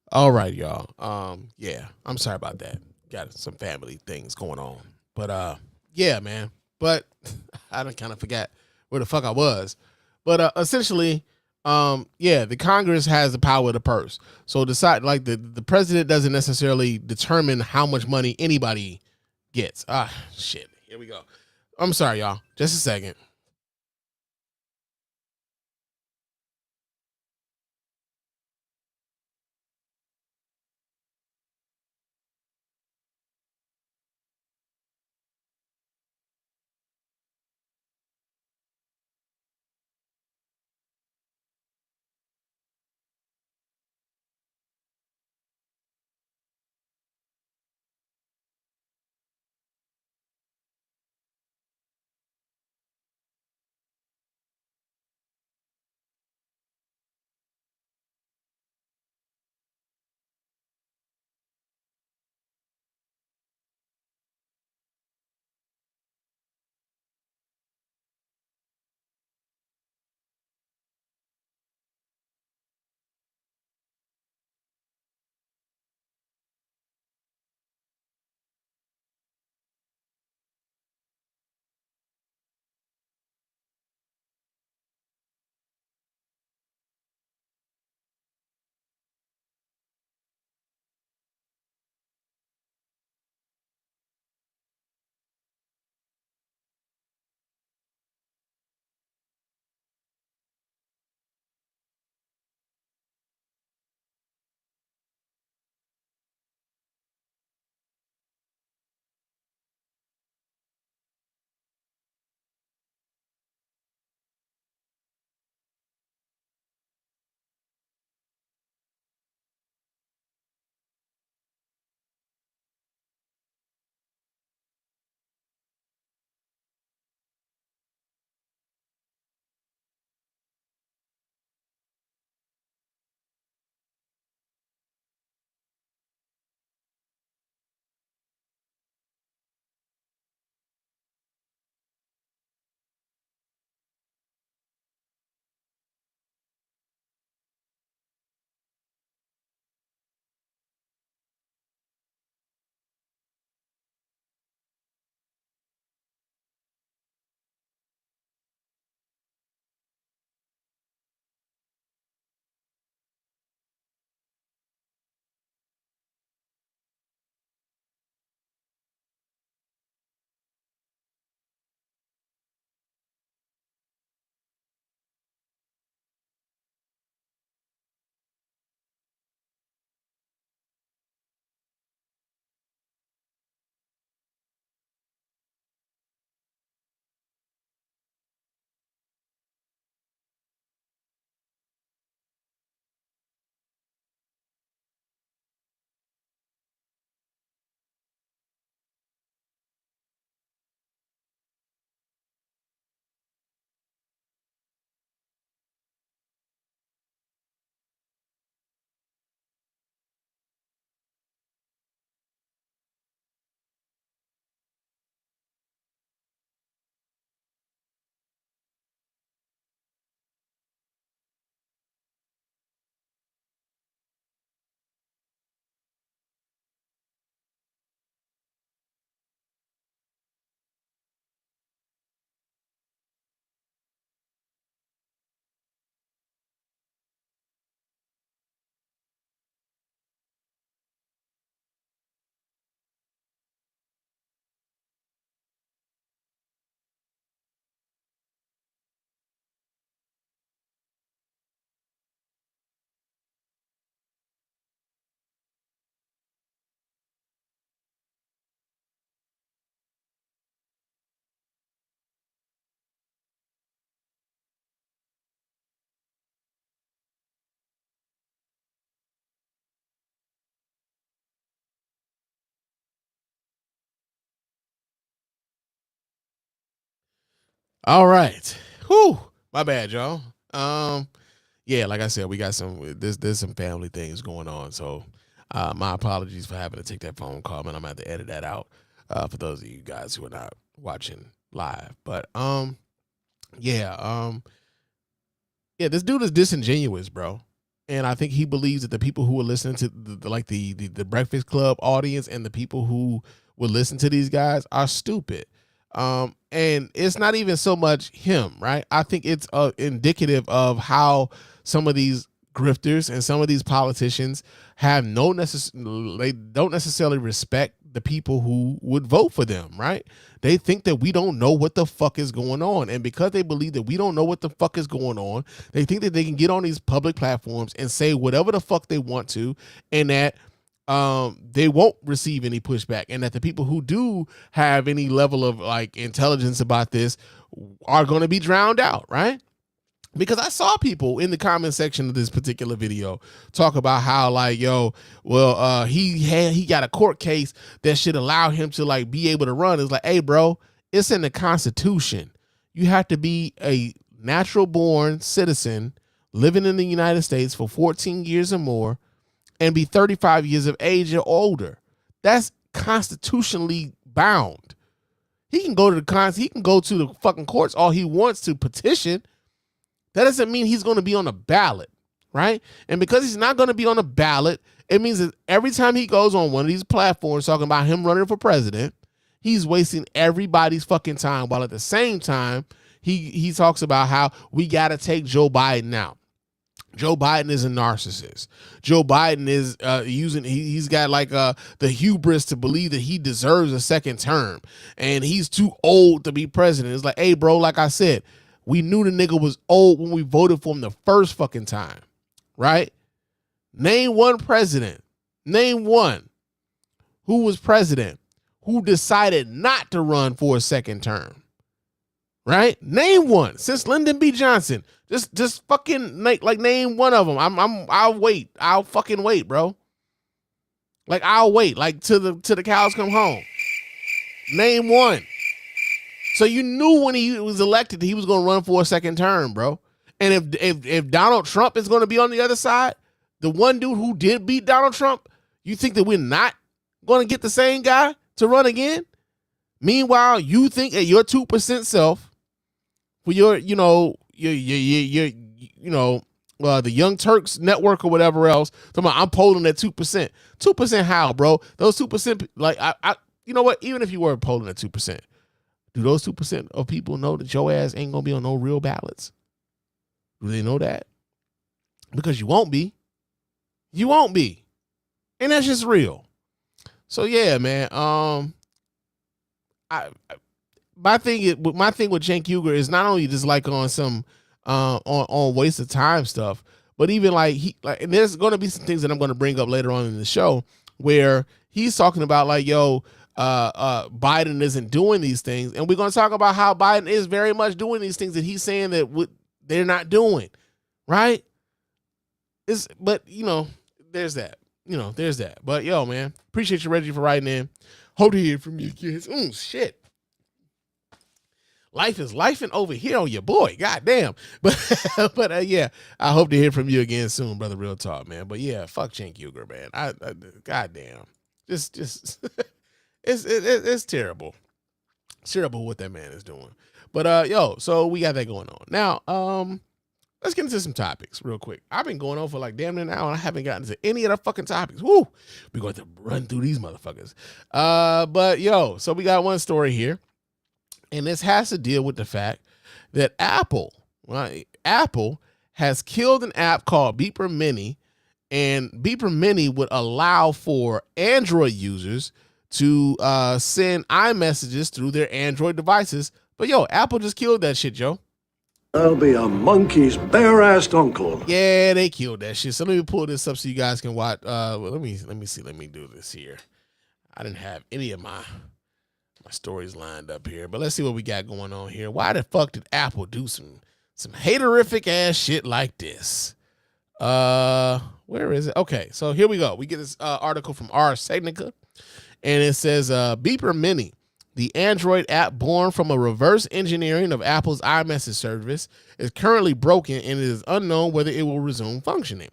All right, y'all. Yeah, I'm sorry about that. Got some family things going on. But yeah, man. But I done kind of forgot where the fuck I was. But essentially, yeah, the Congress has the power of the purse. So the president doesn't necessarily determine how much money anybody gets. Shit. Here we go. I'm sorry, y'all. Just a second. All right. Whew. My bad, y'all. Yeah, like I said, we got there's some family things going on. So my apologies for having to take that phone call, man. I'm gonna have to edit that out for those of you guys who are not watching live. But yeah, this dude is disingenuous, bro. And I think he believes that the people who are listening to the Breakfast Club audience and the people who will listen to these guys are stupid. And it's not even so much him, right? I think it's indicative of how some of these grifters and some of these politicians have they don't necessarily respect the people who would vote for them, right? They think that we don't know what the fuck is going on. And because they believe that we don't know what the fuck is going on, they think that they can get on these public platforms and say whatever the fuck they want to, and that they won't receive any pushback, and that the people who do have any level of like intelligence about this are going to be drowned out, right? Because I saw people in the comment section of this particular video talk about how like, yo, well, he got a court case that should allow him to like be able to run. It's like, hey, bro, it's in the Constitution. You have to be a natural born citizen living in the United States for 14 years or more and be 35 years of age or older. That's constitutionally bound. He can go to the fucking courts all he wants to petition. That doesn't mean he's going to be on a ballot, right? And because he's not going to be on a ballot, it means that every time he goes on one of these platforms talking about him running for president, he's wasting everybody's fucking time, while at the same time, he talks about how we got to take Joe Biden out. Joe Biden is a narcissist. Joe Biden is he's got like the hubris to believe that he deserves a second term, and he's too old to be president. It's like, hey, bro, like I said, we knew the nigga was old when we voted for him the first fucking time, right? Name one president. Name one who was president who decided not to run for a second term, right? Name one since Lyndon B. Johnson. Just fucking like name one of them. I'll wait. I'll fucking wait, bro. Like I'll wait. Like till the cows come home. Name one. So you knew when he was elected that he was going to run for a second term, bro. And if Donald Trump is going to be on the other side, the one dude who did beat Donald Trump, you think that we're not going to get the same guy to run again? Meanwhile, you think that your 2% self for your the Young Turks network or whatever else, I'm polling at 2%. 2% how, bro? Those 2%, like I you know what? Even if you were polling at 2%. Do those 2% of people know that your ass ain't gonna be on no real ballots? Do they know that? Because you won't be. You won't be. And that's just real. So yeah, man. My thing with Cenk Uygur is not only just like on some on waste of time stuff, but even and there's gonna be some things that I'm gonna bring up later on in the show where he's talking about like, yo, Biden isn't doing these things, and we're going to talk about how Biden is very much doing these things that he's saying that they're not doing, right? But there's that, there's that. But yo, man, appreciate you, Reggie, for writing in. Hope to hear from you kids. Shit. Life is lifing over here on your boy. Goddamn. But yeah, I hope to hear from you again soon, brother. Real talk, man. But yeah, fuck Cenk Uygur, man. Goddamn. Just it's terrible. It's terrible what that man is doing. But so we got that going on. Now, let's get into some topics real quick. I've been going on for like damn near an hour and I haven't gotten to any of the fucking topics. Woo! We're going to run through these motherfuckers. But so we got one story here. And this has to deal with the fact that Apple has killed an app called Beeper Mini, and Beeper Mini would allow for Android users to send iMessages through their Android devices. But yo, Apple just killed that shit, yo. I'll be a monkey's bare-assed uncle. Yeah, they killed that shit. So let me pull this up so you guys can watch. Let me see. Let me do this here. I didn't have any of my stories lined up here, but let's see what we got going on here. Why the fuck did Apple do some haterific ass shit like this? Where is it? Okay, so here we go. We get this article from Ars Technica, and it says Beeper Mini The Android app, born from a reverse engineering of Apple's iMessage service, is currently broken and it is unknown whether it will resume functioning.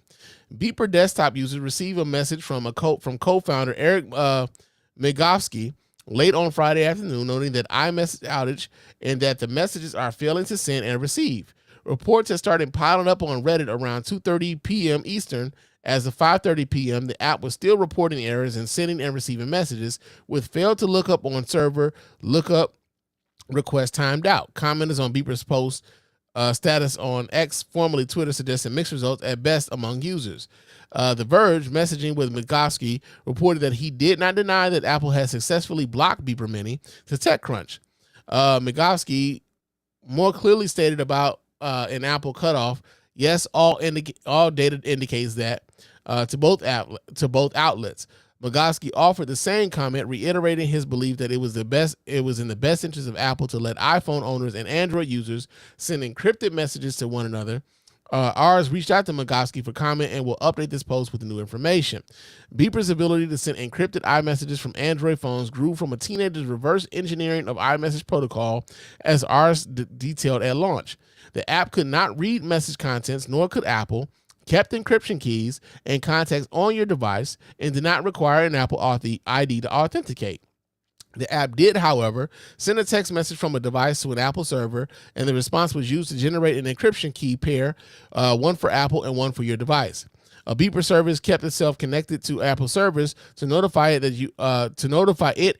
Beeper desktop users receive a message from co-founder Eric Migovsky late on Friday afternoon, noting that iMessage outage and that the messages are failing to send and receive. Reports have started piling up on Reddit around 2:30 p.m. Eastern. As of 5:30 p.m., the app was still reporting errors in sending and receiving messages, with failed to look up on server lookup request timed out. Commenters on Beeper's post status on X, formerly Twitter, suggested mixed results at best among users. The Verge, messaging with Migovsky, reported that he did not deny that Apple has successfully blocked Beeper Mini to TechCrunch. Migovsky more clearly stated about an Apple cutoff. Yes, all data indicates that to both outlets. Migovsky offered the same comment, reiterating his belief that it was in the best interest of Apple to let iPhone owners and Android users send encrypted messages to one another. Ours reached out to Migovsky for comment and will update this post with the new information. Beeper's ability to send encrypted iMessages from Android phones grew from a teenager's reverse engineering of iMessage protocol, as ours detailed at launch. The app could not read message contents, nor could Apple, kept encryption keys and contacts on your device, and did not require an Apple ID to authenticate. The app did, however, send a text message from a device to an Apple server, and the response was used to generate an encryption key pair, one for Apple and one for your device. A Beeper service kept itself connected to Apple servers to notify it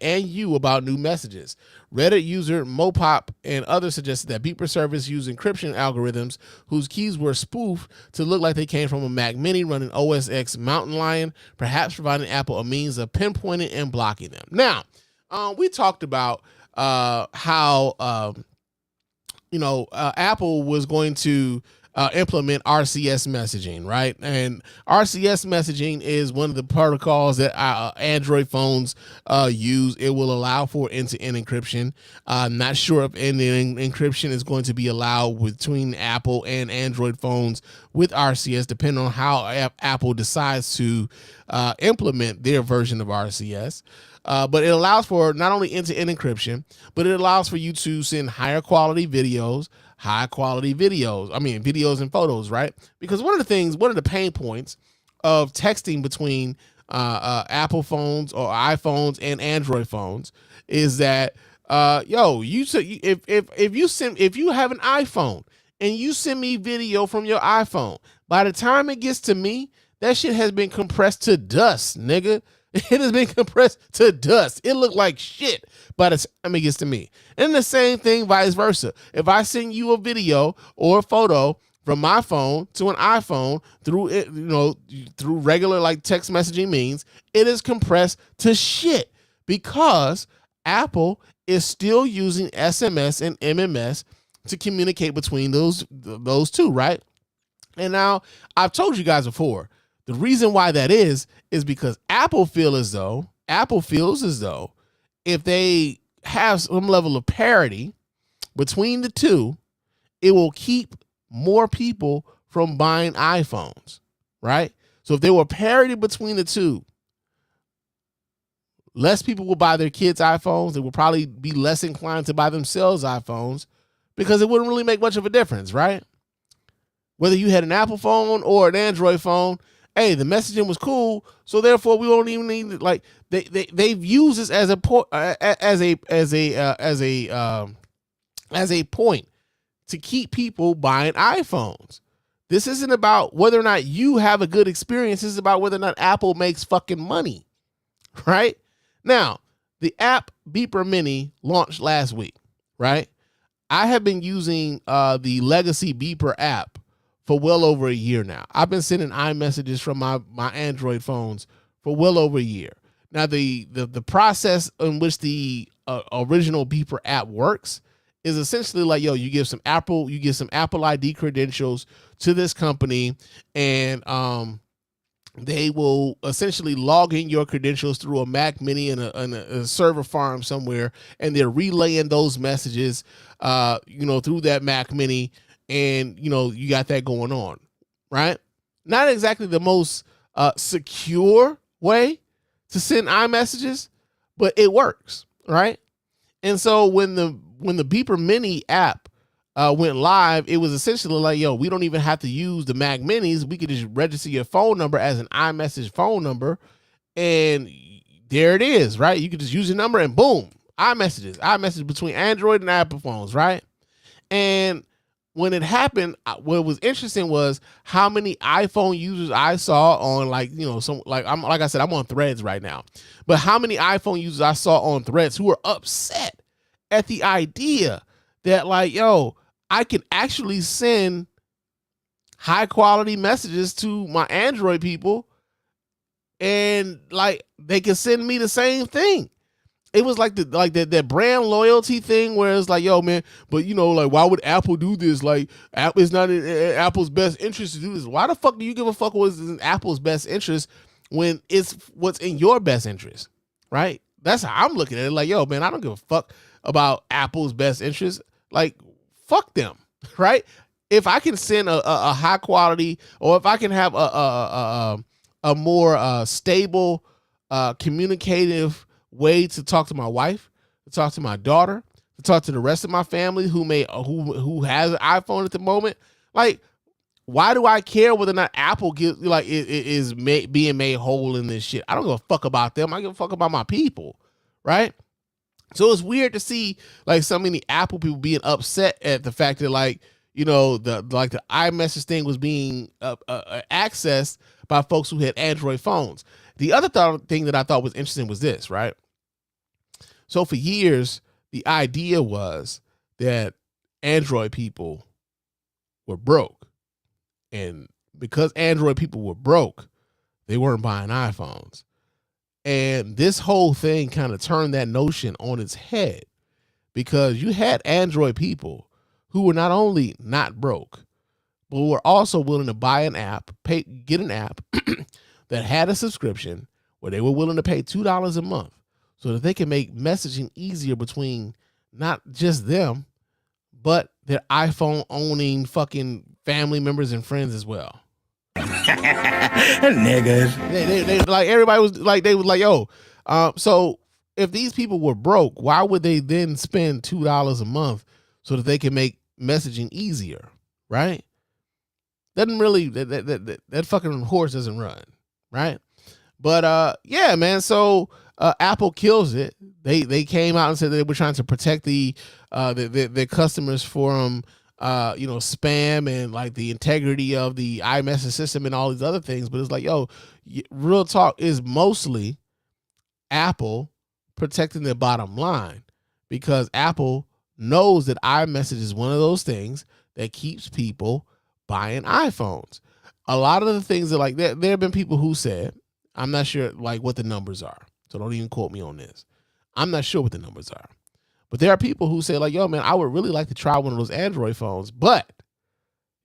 and you about new messages. Reddit user Mopop and others suggested that Beeper service used encryption algorithms whose keys were spoofed to look like they came from a Mac Mini running OS X Mountain Lion, perhaps providing Apple a means of pinpointing and blocking them. Now, we talked about how Apple was going to implement RCS messaging, right? And RCS messaging is one of the protocols that Android phones use. It will allow for end-to-end encryption. I'm not sure if end-to-end encryption is going to be allowed between Apple and Android phones with RCS, depending on how Apple decides to implement their version of RCS. But it allows for not only end-to-end encryption, but it allows for you to send videos and photos, right? Because one of the pain points of texting between Apple phones or iPhones and Android phones is that if you have an iPhone and you send me video from your iPhone, by the time it gets to me, that shit has been compressed to dust, nigga. It has been compressed to dust. It looked like shit by the time it gets to me. And the same thing vice versa. If I send you a video or a photo from my phone to an iPhone through regular like text messaging means, it is compressed to shit because Apple is still using SMS and MMS to communicate between those two, right? And now I've told you guys before, the reason why that is because Apple feels as though if they have some level of parity between the two, it will keep more people from buying iPhones, right? So if there were parity between the two, less people will buy their kids iPhones. They will probably be less inclined to buy themselves iPhones because it wouldn't really make much of a difference, right? Whether you had an Apple phone or an Android phone, hey, the messaging was cool, so therefore we don't even need they've used this as a point to keep people buying iPhones. This isn't about whether or not you have a good experience. This is about whether or not Apple makes fucking money, right? Now, the app Beeper Mini launched last week, right? I have been using the legacy Beeper app for well over a year now. I've been sending iMessages from my Android phones for well over a year. Now, the process in which the original Beeper app works is essentially like, you give some Apple ID credentials to this company, and they will essentially log in your credentials through a Mac Mini and a server farm somewhere, and they're relaying those messages, through that Mac Mini. And, you got that going on, right? Not exactly the most secure way to send iMessages, but it works, right? And so when the Beeper Mini app went live, it was essentially like, yo, we don't even have to use the Mac Minis. We could just register your phone number as an iMessage phone number, and there it is, right? You could just use your number and boom, iMessage between Android and Apple phones, right? And when it happened, what was interesting was how many iPhone users I saw on, like, you know, I'm on Threads right now, but how many iPhone users I saw on Threads who were upset at the idea that, like, yo, I can actually send high quality messages to my Android people, and like they can send me the same thing. It was like that brand loyalty thing where it's like, yo, man, but you know, like, why would Apple do this? Like, it's not in Apple's best interest to do this. Why the fuck do you give a fuck what's in Apple's best interest when it's what's in your best interest, right? That's how I'm looking at it. Like, yo, man, I don't give a fuck about Apple's best interest. Like, fuck them, right? If I can send a high quality, or if I can have a more stable, communicative way to talk to my wife, to talk to my daughter, to talk to the rest of my family who has an iPhone at the moment. Like, why do I care whether or not Apple is being made whole in this shit? I don't give a fuck about them. I give a fuck about my people, right? So it's weird to see like so many Apple people being upset at the fact that, like, you know, the iMessage thing was being accessed by folks who had Android phones. The other thing that I thought was interesting was this, right? So for years, the idea was that Android people were broke. And because Android people were broke, they weren't buying iPhones. And this whole thing kind of turned that notion on its head, because you had Android people who were not only not broke, but were also willing to buy an app, get an app that had a subscription where they were willing to pay $2 a month so that they can make messaging easier between not just them, but their iPhone owning fucking family members and friends as well. Niggas. They like, everybody was like, they was like, yo, so if these people were broke, why would they then spend $2 a month so that they can make messaging easier, right? Doesn't really, that fucking horse doesn't run, right? But yeah, man. So Apple kills it. They came out and said they were trying to protect their customers from spam and like the integrity of the iMessage system and all these other things. But it's like, yo, real talk is mostly Apple protecting their bottom line, because Apple knows that iMessage is one of those things that keeps people buying iPhones. A lot of the things that, like, there have been people who said, I'm not sure like what the numbers are, so don't even quote me on this. I'm not sure what the numbers are. But there are people who say, like, yo, man, I would really like to try one of those Android phones, but,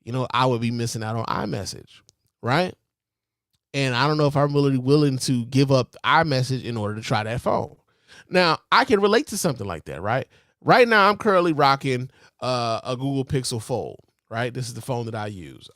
you know, I would be missing out on iMessage, right? And I don't know if I'm really willing to give up iMessage in order to try that phone. Now, I can relate to something like that, right? Right now, I'm currently rocking a Google Pixel Fold, right? This is the phone that I use.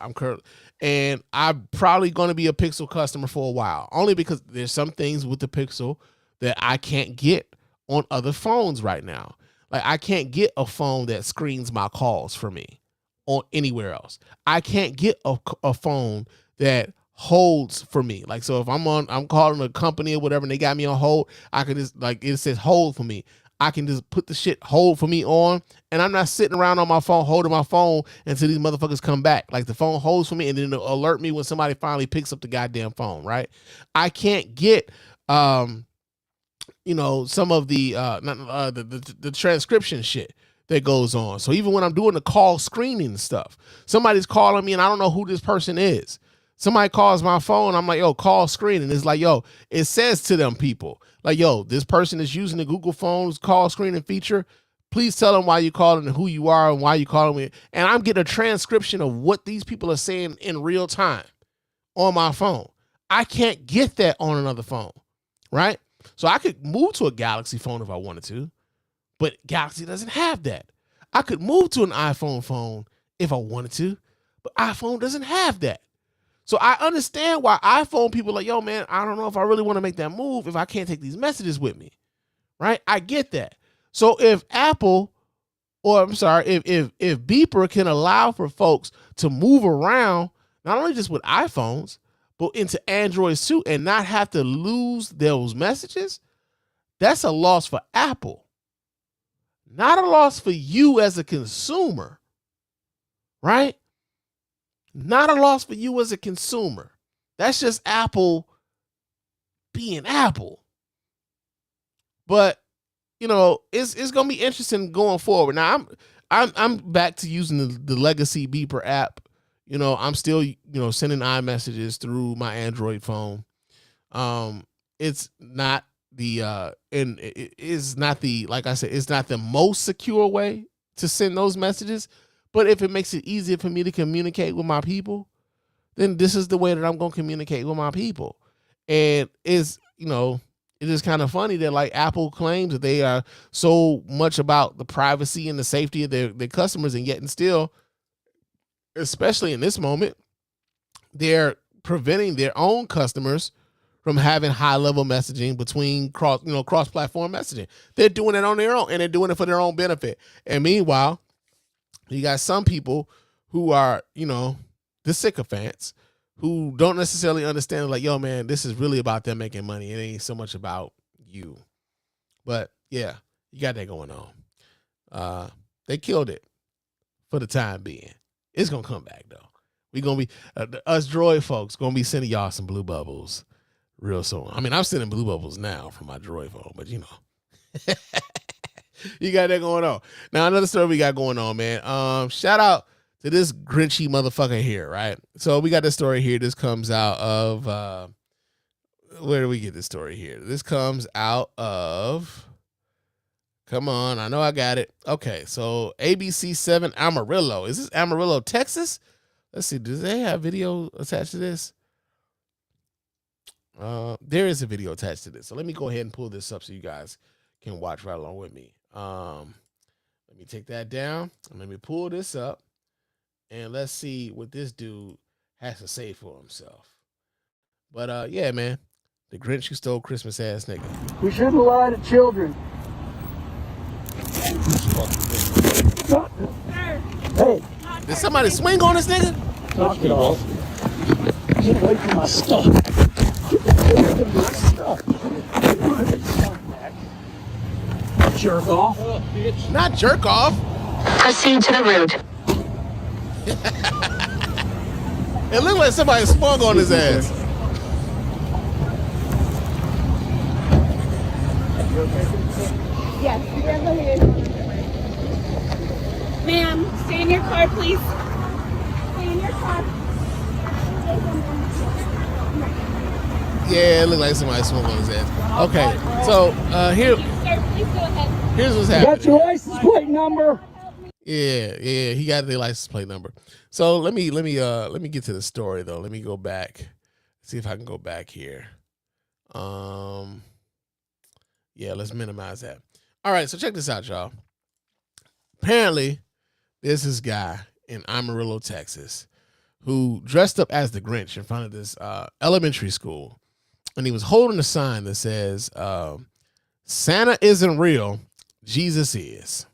And I'm probably going to be a Pixel customer for a while, only because there's some things with the Pixel that I can't get on other phones right now. Like, I can't get a phone that screens my calls for me on anywhere else. I can't get a phone that holds for me. Like, so if I'm calling a company or whatever and they got me on hold, I can just, like, it says hold for me. I can just put the shit hold for me on, and I'm not sitting around on my phone holding my phone until these motherfuckers come back. Like, the phone holds for me, and then it'll alert me when somebody finally picks up the goddamn phone, right? I can't get some of the transcription shit that goes on. So even when I'm doing the call screening stuff, somebody's calling me and I don't know who this person is. Somebody calls my phone, I'm like, yo, call screening. It's like, yo, it says to them people, like, yo, this person is using the Google phone's call screening feature. Please tell them why you calling and who you are and why you calling me. And I'm getting a transcription of what these people are saying in real time on my phone. I can't get that on another phone, right? So I could move to a Galaxy phone if I wanted to, but Galaxy doesn't have that. I could move to an iPhone phone if I wanted to, but iPhone doesn't have that. So I understand why iPhone people are like, yo, man, I don't know if I really want to make that move if I can't take these messages with me, right? I get that. So if if Beeper can allow for folks to move around, not only just with iPhones, but into Androids too, and not have to lose those messages, that's a loss for Apple. Not a loss for you as a consumer, right? Not a loss for you as a consumer. That's just Apple being Apple. But it's gonna be interesting going forward. Now I'm back to using the legacy Beeper app. I'm still sending iMessages through my Android phone. It's not it's not like I said, it's not the most secure way to send those messages. But if it makes it easier for me to communicate with my people, then this is the way that I'm gonna communicate with my people. And it is kind of funny that like Apple claims that they are so much about the privacy and the safety of their customers, and yet and still, especially in this moment, they're preventing their own customers from having high level messaging between cross platform messaging. They're doing it on their own, and they're doing it for their own benefit. And meanwhile, you got some people who are the sycophants who don't necessarily understand, like, yo, man, this is really about them making money. It ain't so much about you. But yeah, you got that going on. They killed it for the time being. It's gonna come back though. We gonna be us droid folks gonna be sending y'all some blue bubbles real soon. I mean, I'm sending blue bubbles now from my droid phone, but you got that going on. Now another story we got going on, man. Shout out to this Grinchy motherfucker here, right? So we got this story here. This comes out of where do we get this story here? This comes out of, come on, I know I got it. Okay, so ABC7 Amarillo. Is this Amarillo, Texas? Let's see, do they have video attached to this? There is a video attached to this. So let me go ahead and pull this up so you guys can watch right along with me. Let me take that down and let me pull this up. And let's see what this dude has to say for himself. But yeah, man, the Grinch who stole Christmas ass nigga. We shouldn't lie to children. Hey, did somebody swing on this nigga? knock it off. Get away from my stuff. Get away from my stuff. Jerk off. Not jerk off. Proceed to the root. It looked like somebody swung on his ass. Yes, go ahead. Ma'am, stay in your car, please. Stay in your car. Yeah, it looked like somebody swung on his ass. Okay, so here, Sir, please go ahead. here's what's Got happening. your license plate number? Yeah, he got the license plate number. So let me get to the story though. Let me go back. See if I can go back here. Yeah, let's minimize that. All right, so check this out, y'all. Apparently, there's this guy in Amarillo, Texas, who dressed up as the Grinch in front of this elementary school, and he was holding a sign that says, "Santa isn't real, Jesus is."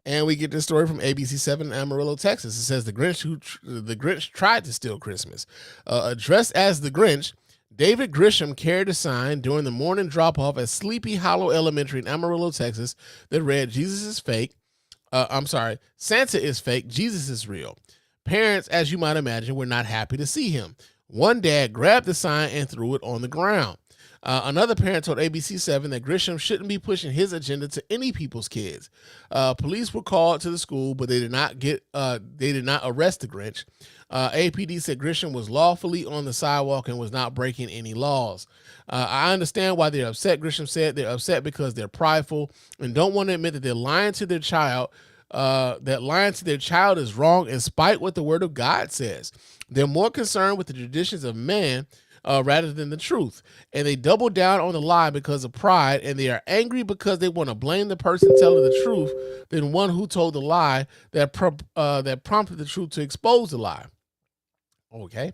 And we get this story from ABC7 Amarillo, Texas. It says the Grinch tried to steal Christmas. Dressed as the Grinch, David Grisham carried a sign during the morning drop-off at Sleepy Hollow Elementary in Amarillo, Texas that read, "Jesus is fake. Santa is fake. Jesus is real." Parents, as you might imagine, were not happy to see him. One dad grabbed the sign and threw it on the ground. Another parent told ABC7 that Grisham shouldn't be pushing his agenda to any people's kids. Police were called to the school, but they did not arrest the Grinch. APD said Grisham was lawfully on the sidewalk and was not breaking any laws. I understand why they're upset. Grisham said they're upset because they're prideful and don't want to admit that they're lying to their child. That lying to their child is wrong, in spite what the Word of God says. They're more concerned with the traditions of man rather than the truth. And they double down on the lie because of pride, and they are angry because they want to blame the person telling the truth than one who told the lie that prompted the truth to expose the lie. Okay.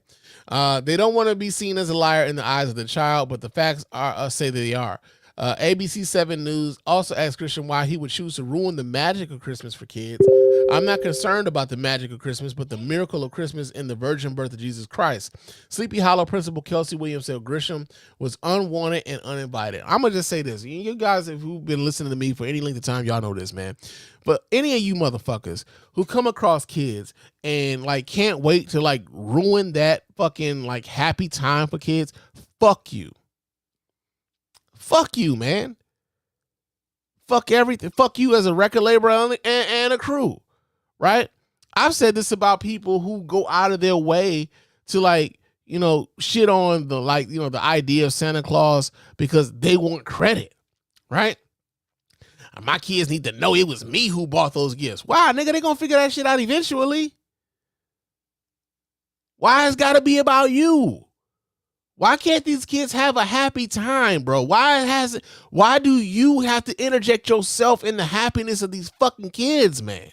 They don't want to be seen as a liar in the eyes of the child, but the facts are say that they are. ABC 7 News also asked Christian why he would choose to ruin the magic of Christmas for kids. I'm not concerned about the magic of Christmas, but the miracle of Christmas in the virgin birth of Jesus Christ. Sleepy Hollow principal Kelsey Williams said Grisham was unwanted and uninvited. I'm going to just say this. You guys who've been listening to me for any length of time, y'all know this, man. But any of you motherfuckers who come across kids and like can't wait to like ruin that fucking like happy time for kids, fuck you. Fuck you, man. Fuck everything. Fuck you as a record label and a crew, right? I've said this about people who go out of their way to like, you know, shit on the like, you know, the idea of Santa Claus because they want credit, right? My kids need to know it was me who bought those gifts. Why, nigga? They gonna figure that shit out eventually. Why it's gotta be about you? Why can't these kids have a happy time, bro? Why do you have to interject yourself in the happiness of these fucking kids, man?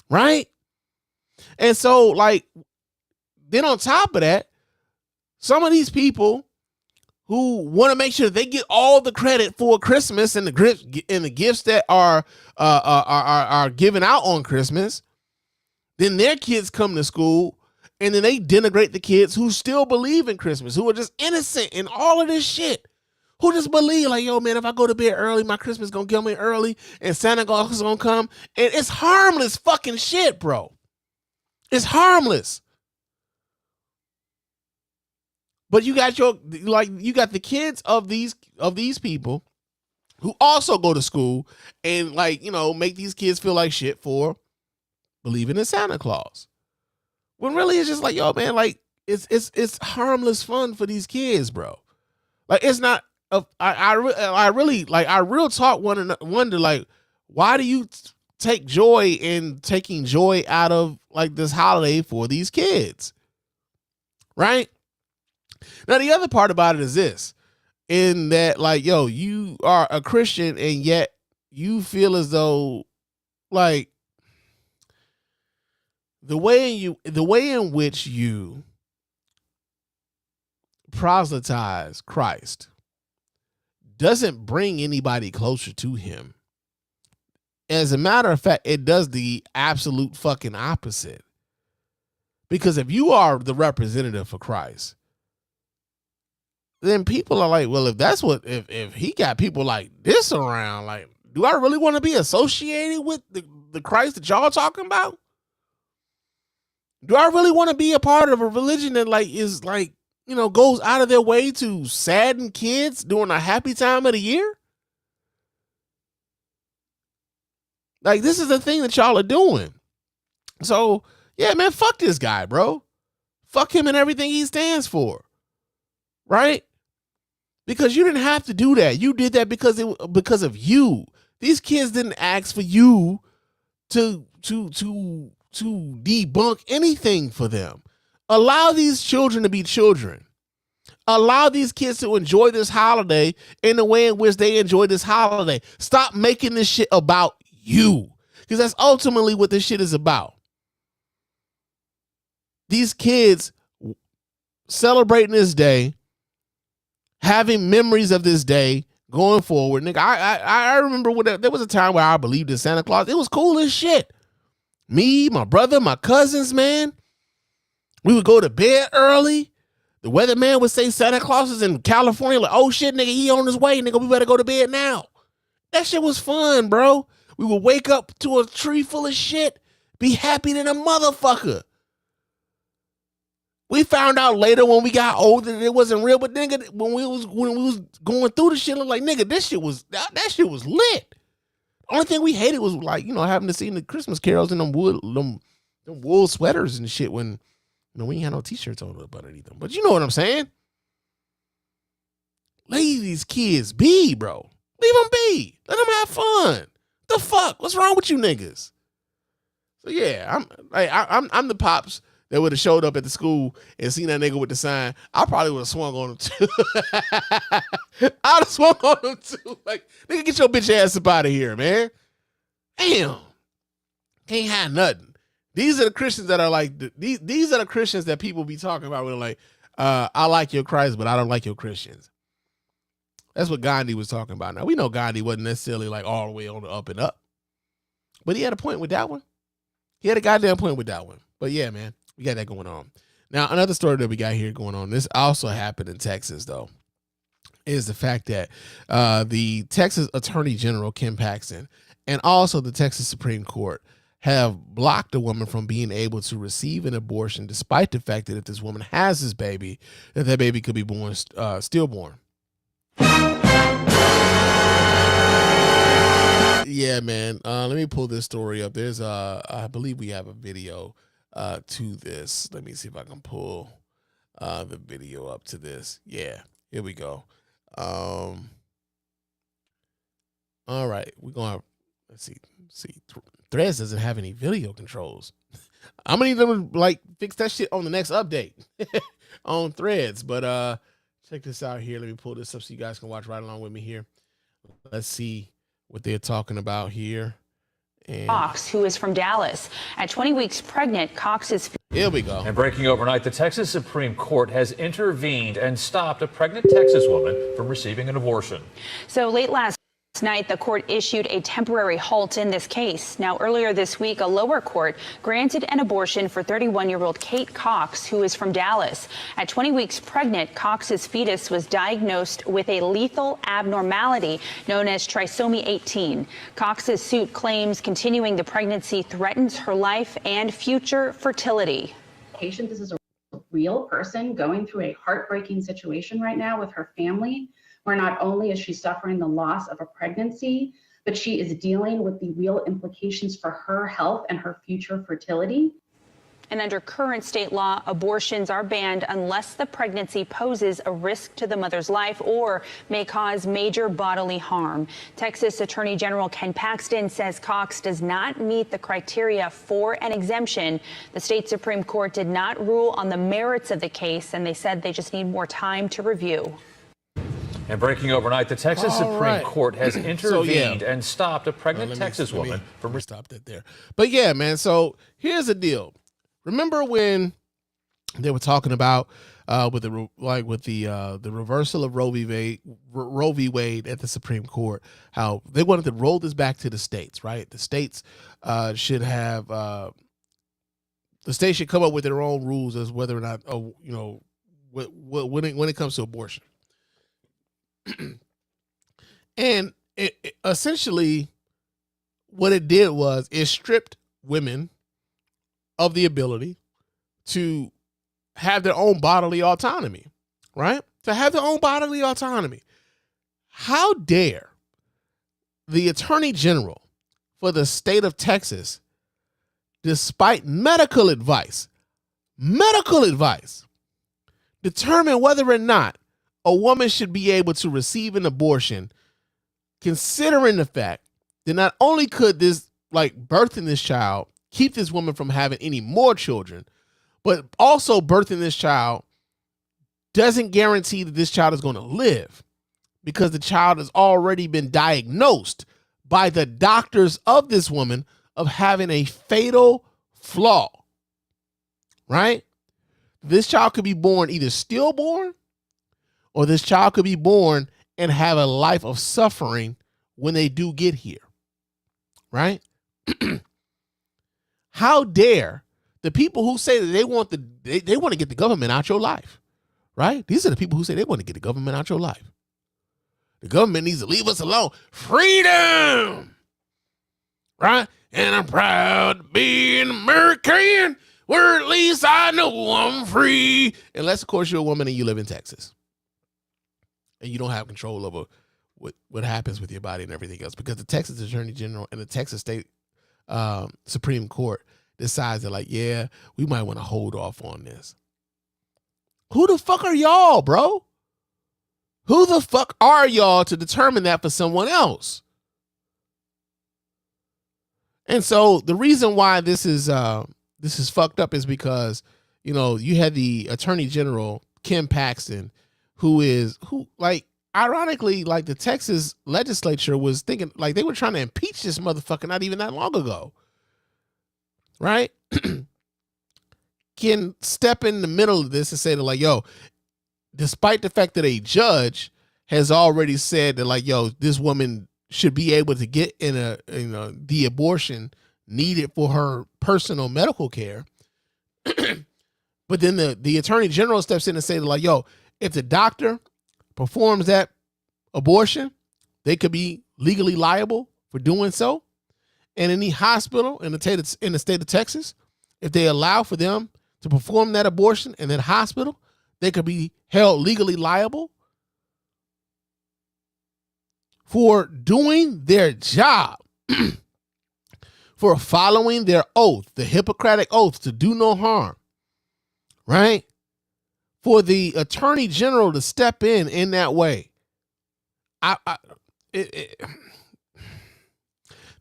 Right? And so, like, then on top of that, some of these people who want to make sure they get all the credit for Christmas and the gifts that are given out on Christmas, then their kids come to school and then they denigrate the kids who still believe in Christmas, who are just innocent in all of this shit, who just believe like, yo, man, if I go to bed early, my Christmas gonna kill me early and Santa Claus is gonna come. And it's harmless fucking shit, bro. It's harmless. But you got the kids of these people who also go to school and like, you know, make these kids feel like shit for believing in Santa Claus. When really it's just like, yo, man, like it's harmless fun for these kids, bro. Like it's not. I really like. I real talk wonder like, why do you take joy in taking joy out of like this holiday for these kids, right? Now the other part about it is this, in that like, yo, you are a Christian and yet you feel as though like the way in which you proselytize Christ doesn't bring anybody closer to him. As a matter of fact, it does the absolute fucking opposite. Because if you are the representative for Christ, then people are like, well, if he got people like this around, like, do I really want to be associated with the Christ that y'all talking about? Do I really want to be a part of a religion that like is like, you know, goes out of their way to sadden kids during a happy time of the year? Like, this is the thing that y'all are doing. So, yeah, man, fuck this guy, bro. Fuck him and everything he stands for. Right? Because you didn't have to do that. You did that because of you. These kids didn't ask for you to debunk anything for them. Allow these children to be children. Allow these kids to enjoy this holiday in the way in which they enjoy this holiday. Stop making this shit about you, because that's ultimately what this shit is about. These kids celebrating this day, having memories of this day going forward. Nigga, I remember there was a time where I believed in Santa Claus. It was cool as shit. Me, my brother, my cousins, man. We would go to bed early. The weatherman would say Santa Claus is in California. Like, oh shit, nigga, he on his way. Nigga, we better go to bed now. That shit was fun, bro. We would wake up to a tree full of shit. Be happy than a motherfucker. We found out later when we got older that it wasn't real, but nigga, when we was going through the shit, like, nigga, that shit was lit. Only thing we hated was like, you know, having to see the Christmas carols in them wool sweaters and shit when, you know, we ain't had no t-shirts on up underneath them. But you know what I'm saying? Leave these kids be, bro. Leave them be. Let them have fun. The fuck? What's wrong with you niggas? So yeah, I'm the pops that would have showed up at the school and seen that nigga with the sign. I probably would have swung on him too. I'd have swung on him too. Like, nigga, get your bitch ass up out of here, man. Damn. Can't have nothing. These are the Christians that are like, these are the Christians that people be talking about when like, I like your Christ, but I don't like your Christians. That's what Gandhi was talking about. Now, we know Gandhi wasn't necessarily like all the way on the up and up, but he had a point with that one. He had a goddamn point with that one. But yeah, man, we got that going on. Now, another story that we got here going on, this also happened in Texas, though, is the fact that the Texas Attorney General Ken Paxton and also the Texas Supreme Court have blocked a woman from being able to receive an abortion, despite the fact that if this woman has this baby, that baby could be born stillborn. Yeah, man. Let me pull this story up. There's I believe we have a video to this. Let me see if I can pull the video up to this. Yeah, here we go. All right, we're gonna let's see. Threads doesn't have any video controls. I'm gonna need them to like fix that shit on the next update on Threads. But check this out here. Let me pull this up so you guys can watch right along with me here. Let's see what they're talking about here. And Cox, who is from Dallas. At 20 weeks pregnant, Cox is... Here we go. And breaking overnight, the Texas Supreme Court has intervened and stopped a pregnant Texas woman from receiving an abortion. So late last night, the court issued a temporary halt in this case. Now, earlier this week, a lower court granted an abortion for 31-year-old Kate Cox, who is from Dallas. At 20 weeks pregnant, Cox's fetus was diagnosed with a lethal abnormality known as trisomy 18. Cox's suit claims continuing the pregnancy threatens her life and future fertility. Patient, this is a real person going through a heartbreaking situation right now with her family, where not only is she suffering the loss of a pregnancy, but she is dealing with the real implications for her health and her future fertility. And under current state law, abortions are banned unless the pregnancy poses a risk to the mother's life or may cause major bodily harm. Texas Attorney General Ken Paxton says Cox does not meet the criteria for an exemption. The state Supreme Court did not rule on the merits of the case, and they said they just need more time to review. And breaking overnight, the Texas Supreme Court has intervened and stopped a pregnant Texas woman from... Stop that there. But yeah, man, so here's the deal. Remember when they were talking about with the reversal of Roe v. Wade at the Supreme Court, how they wanted to roll this back to the states, right? The states should have the states should come up with their own rules as whether or not when it comes to abortion. And it essentially what it did was it stripped women of the ability to have their own bodily autonomy, right? To have their own bodily autonomy. How dare the Attorney General for the state of Texas, despite medical advice, determine whether or not a woman should be able to receive an abortion, considering the fact that not only could this, birthing this child keep this woman from having any more children, but also birthing this child doesn't guarantee that this child is going to live, because the child has already been diagnosed by the doctors of this woman of having a fatal flaw, right? This child could be born either stillborn, or this child could be born and have a life of suffering when they do get here, right? How dare the people who say that they want to get the government out your life, right? These are the people who say they want to get the government out your life. The government needs to leave us alone. Freedom, right? And I'm proud to be an American, where at least I know I'm free. Unless, of course, you're a woman and you live in Texas, and you don't have control over what happens with your body and everything else, because the Texas Attorney General and the Texas State Supreme Court decides that, we might want to hold off on this. Who the fuck are y'all, bro? Who the fuck are y'all to determine that for someone else? And so the reason why this is fucked up is because, you had the Attorney General Ken Paxton, who ironically, the Texas legislature was thinking, they were trying to impeach this motherfucker not even that long ago, right? can step in the middle of this and say that, like, yo, despite the fact that a judge has already said that, like, yo, this woman should be able to get in the abortion needed for her personal medical care. But then the attorney general steps in and say, like, yo, if the doctor performs that abortion, they could be legally liable for doing so. And any hospital in the state of Texas, if they allow for them to perform that abortion in that hospital, they could be held legally liable for doing their job, for following their oath, the Hippocratic oath to do no harm, right? For the attorney general to step in that way.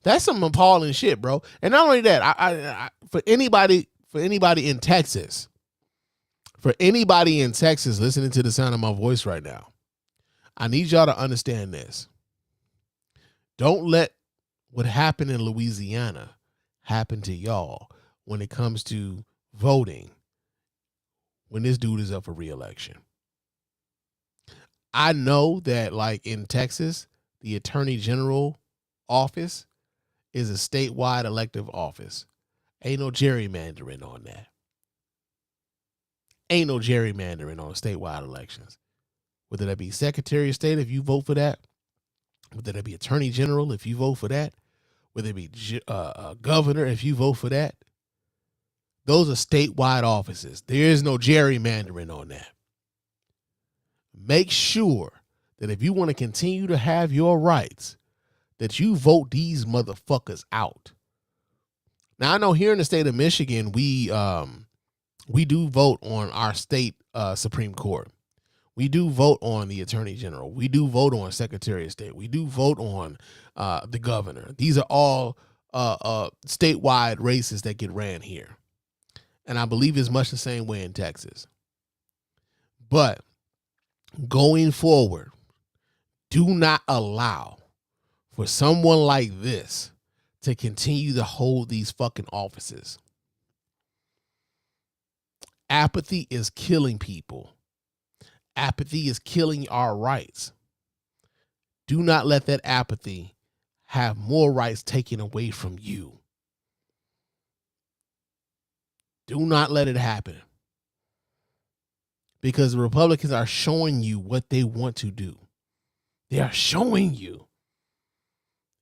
That's some appalling shit, bro. And not only that, for anybody in Texas, listening to the sound of my voice right now, I need y'all to understand this. Don't let what happened in Louisiana happen to y'all when it comes to voting when this dude is up for re-election. I know that, like, in Texas, the Attorney General office is a statewide elective office. Ain't no gerrymandering on that. Ain't no gerrymandering on statewide elections. Whether that be Secretary of State, if you vote for that, whether that be Attorney General, if you vote for that, whether it be governor, if you vote for that, those are statewide offices. There is no gerrymandering on that. Make sure that if you want to continue to have your rights, that you vote these motherfuckers out. Now, I know here in the state of Michigan, we do vote on our state Supreme Court. We do vote on the Attorney General. We do vote on Secretary of State. We do vote on the governor. These are all statewide races that get ran here. And I believe it's much the same way in Texas. But going forward, do not allow for someone like this to continue to hold these fucking offices. Apathy is killing people. Apathy is killing our rights. Do not let that apathy have more rights taken away from you. Do not let it happen. Because the Republicans are showing you what they want to do. They are showing you.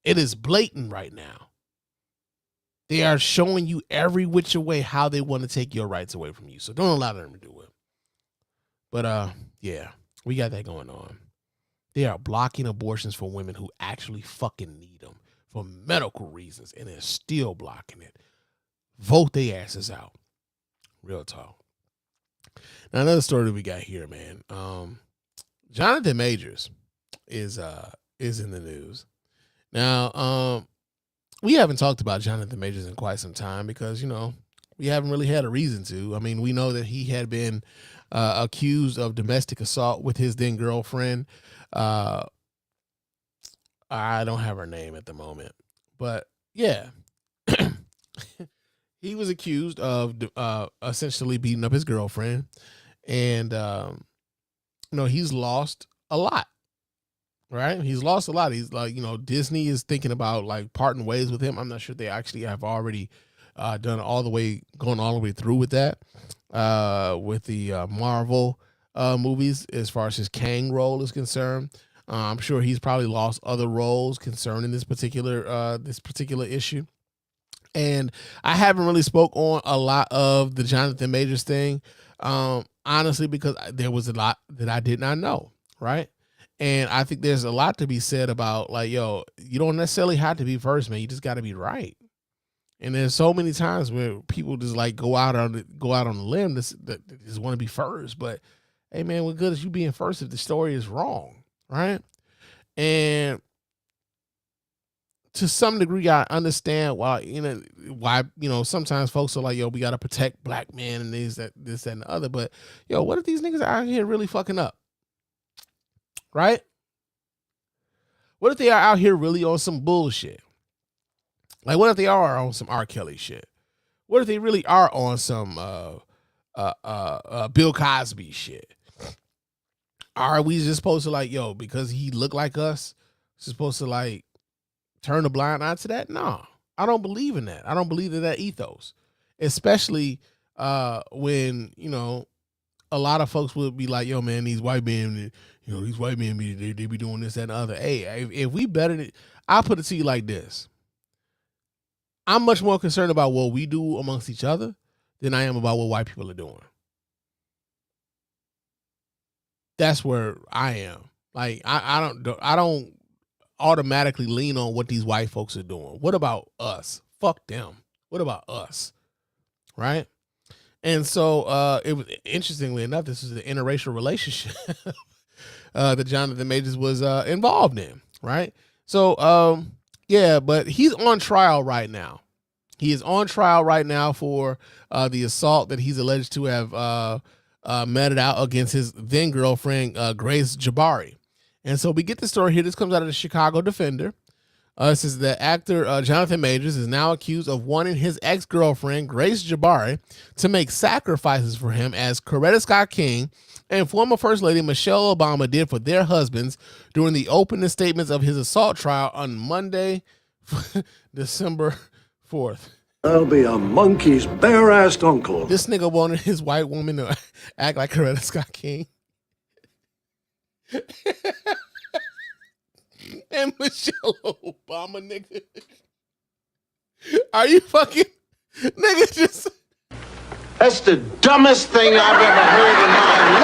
It is blatant right now. They are showing you every which way how they want to take your rights away from you. So don't allow them to do it. But yeah, we got that going on. They are blocking abortions for women who actually fucking need them for medical reasons, and they're still blocking it. Vote their asses out. Real talk. Now, another story that we got here, man. Jonathan Majors is in the news. Now, we haven't talked about Jonathan Majors in quite some time because, we haven't really had a reason to. I mean, we know that he had been accused of domestic assault with his then girlfriend. I don't have her name at the moment, but yeah. He was accused of essentially beating up his girlfriend, and he's lost a lot, right? He's lost a lot. He's like, Disney is thinking about like parting ways with him. I'm not sure they actually have already gone all the way through with that, with the Marvel movies as far as his Kang role is concerned. I'm sure he's probably lost other roles concerning this particular issue. And I haven't really spoke on a lot of the Jonathan Majors thing, honestly, because there was a lot that I did not know, right? And I think there's a lot to be said about, like, you don't necessarily have to be first, man. You just got to be right. And there's so many times where people just like go out on the limb that just want to be first. But hey, man, what good is you being first if the story is wrong, right? And to some degree, I understand why sometimes folks are like, we got to protect black men and this, that, and the other. But what if these niggas are out here really fucking up? Right? What if they are out here really on some bullshit? Like, what if they are on some R. Kelly shit? What if they really are on some Bill Cosby shit? Are we just supposed to like, yo, because he looked like us, supposed to like turn a blind eye to that? No, I don't believe in that. I don't believe in that ethos, especially when, you know, a lot of folks would be like, yo, man, these white men, you know, these white men, they be doing this, that, and the other. Hey, if we better, I'll put it to you like this. I'm much more concerned about what we do amongst each other than I am about what white people are doing. That's where I am. Like, I don't automatically lean on what these white folks are doing. What about us? Fuck them. What about us? Right? And so it was, interestingly enough, this is the interracial relationship that Jonathan Majors was involved in, right? So yeah, but he's on trial right now. He is on trial right now for the assault that he's alleged to have meted out against his then girlfriend, Grace Jabari. And so we get the story here. This comes out of the Chicago Defender. It says that actor Jonathan Majors is now accused of wanting his ex-girlfriend, Grace Jabari, to make sacrifices for him as Coretta Scott King and former First Lady Michelle Obama did for their husbands during the opening statements of his assault trial on Monday, December 4th. I'll be a monkey's bare-assed uncle. This nigga wanted his white woman to act like Coretta Scott King. And Michelle Obama, nigga. Are you fucking nigga just? That's the dumbest thing I've ever heard in my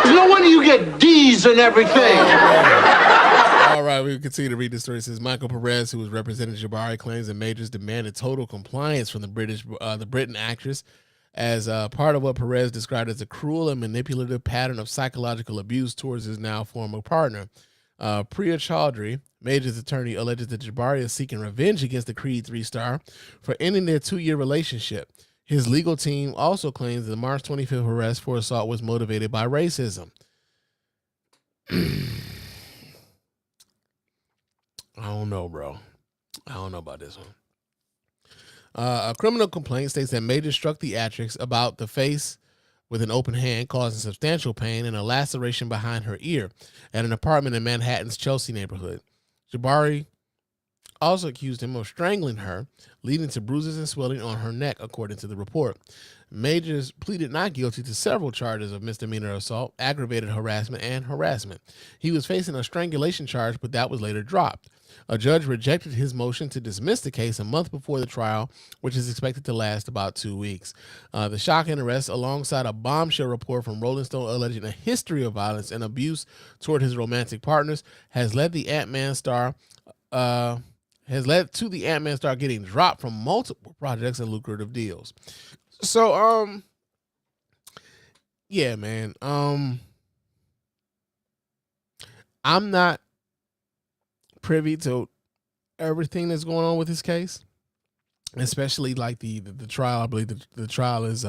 life. No wonder you get D's and everything. All right, we continue to read the story. It says Michael Perez, who was representing Jabari, claims that Majors demanded total compliance from the Britain actress as part of what Perez described as a cruel and manipulative pattern of psychological abuse towards his now former partner. Priya Chaudhry, Majors' attorney, alleges that Jabari is seeking revenge against the Creed 3 star for ending their 2-year relationship. His legal team also claims that the March 25th arrest for assault was motivated by racism. I don't know, bro. I don't know about this one. A criminal complaint states that Major struck the actress about the face with an open hand, causing substantial pain and a laceration behind her ear at an apartment in Manhattan's Chelsea neighborhood. Jabari also accused him of strangling her, leading to bruises and swelling on her neck, according to the report. Majors pleaded not guilty to several charges of misdemeanor assault, aggravated harassment, and harassment. He was facing a strangulation charge, but that was later dropped. A judge rejected his motion to dismiss the case a month before the trial, which is expected to last about 2 weeks. The shocking arrest, alongside a bombshell report from Rolling Stone alleging a history of violence and abuse toward his romantic partners, has led to the Ant-Man star getting dropped from multiple projects and lucrative deals. So, yeah, man. I'm not privy to everything that's going on with this case, especially like the trial. I believe the trial is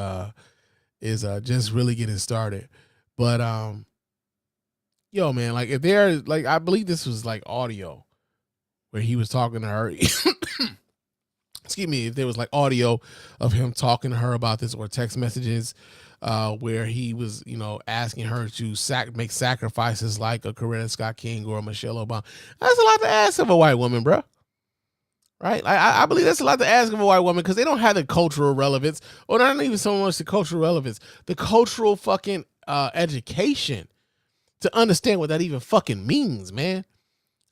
just really getting started. But yo, man, like if there, like I believe this was like audio where he was talking to her. Excuse me, if there was like audio of him talking to her about this, or text messages where he was, you know, asking her to make sacrifices like a Coretta Scott King or a Michelle Obama. That's a lot to ask of a white woman, bro. Right? I believe that's a lot to ask of a white woman because they don't have the cultural relevance, or not even so much the cultural relevance, the cultural fucking education to understand what that even fucking means, man.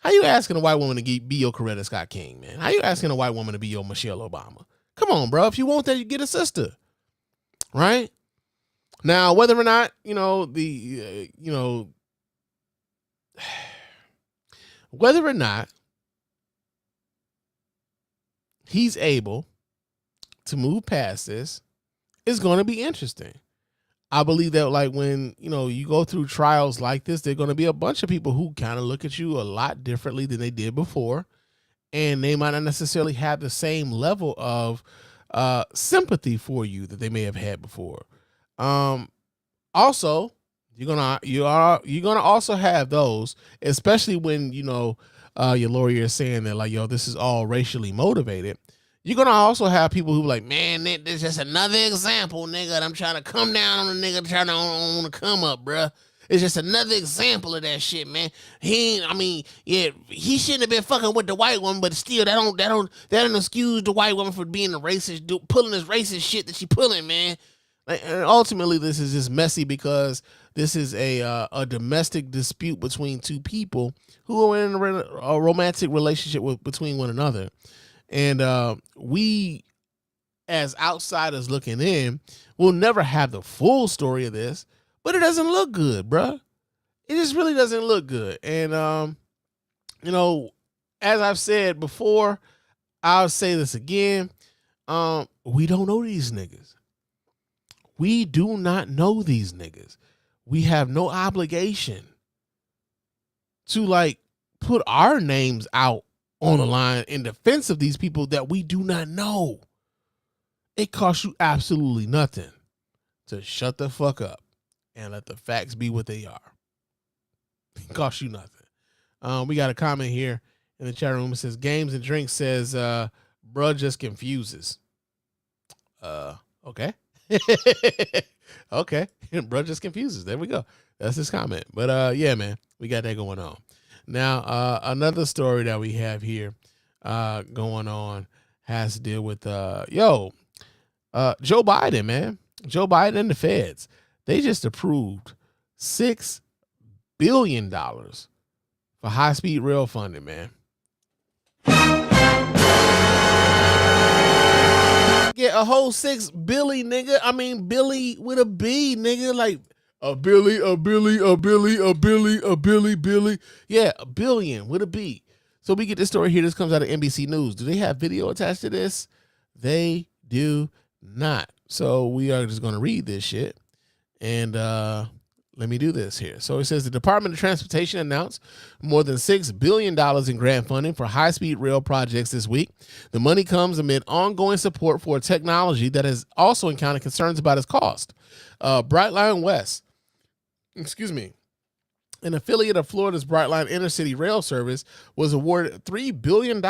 How you asking a white woman to be your Coretta Scott King, man? How you asking a white woman to be your Michelle Obama? Come on, bro. If you want that, you get a sister. Right? Now, whether or not, whether or not he's able to move past this is going to be interesting. I believe that, like, when, you go through trials like this, there are going to be a bunch of people who kind of look at you a lot differently than they did before. And they might not necessarily have the same level of sympathy for you that they may have had before. Also, you're gonna also have those, especially when your lawyer is saying that, like, yo, this is all racially motivated. You're going to also have people who like, man, this is just another example, nigga. I'm trying to come down on a nigga trying to come up, bruh. It's just another example of that shit, man. He shouldn't have been fucking with the white woman, but still, that don't excuse the white woman for being a racist, pulling this racist shit that she pulling, man. Like, and ultimately, this is just messy because this is a domestic dispute between two people who are in a romantic relationship between one another, and we, as outsiders looking in, will never have the full story of this. But it doesn't look good, bruh. It just really doesn't look good. And, as I've said before, I'll say this again. We don't know these niggas. We do not know these niggas. We have no obligation to, like, put our names out on the line in defense of these people that we do not know. It costs you absolutely nothing to shut the fuck up and let the facts be what they are. It costs you nothing. We got a comment here in the chat room. It says, Games and Drinks says, bruh just confuses. Okay. Okay. Bruh just confuses. There we go. That's his comment. But yeah, man, we got that going on. Now, another story that we have here going on has to deal with, Joe Biden, man. Joe Biden and the feds. They just approved $6 billion for high-speed rail funding, man. Get a whole $6 billion, nigga. I mean, Billy with a B, nigga. Like a Billy. Yeah, a billion with a B. So we get this story here. This comes out of NBC News. Do they have video attached to this? They do not. So we are just going to read this shit. And let me do this here. So it says the Department of Transportation announced more than $6 billion in grant funding for high-speed rail projects this week. The money comes amid ongoing support for a technology that has also encountered concerns about its cost. Brightline West, an affiliate of Florida's Brightline Intercity Rail Service, was awarded $3 billion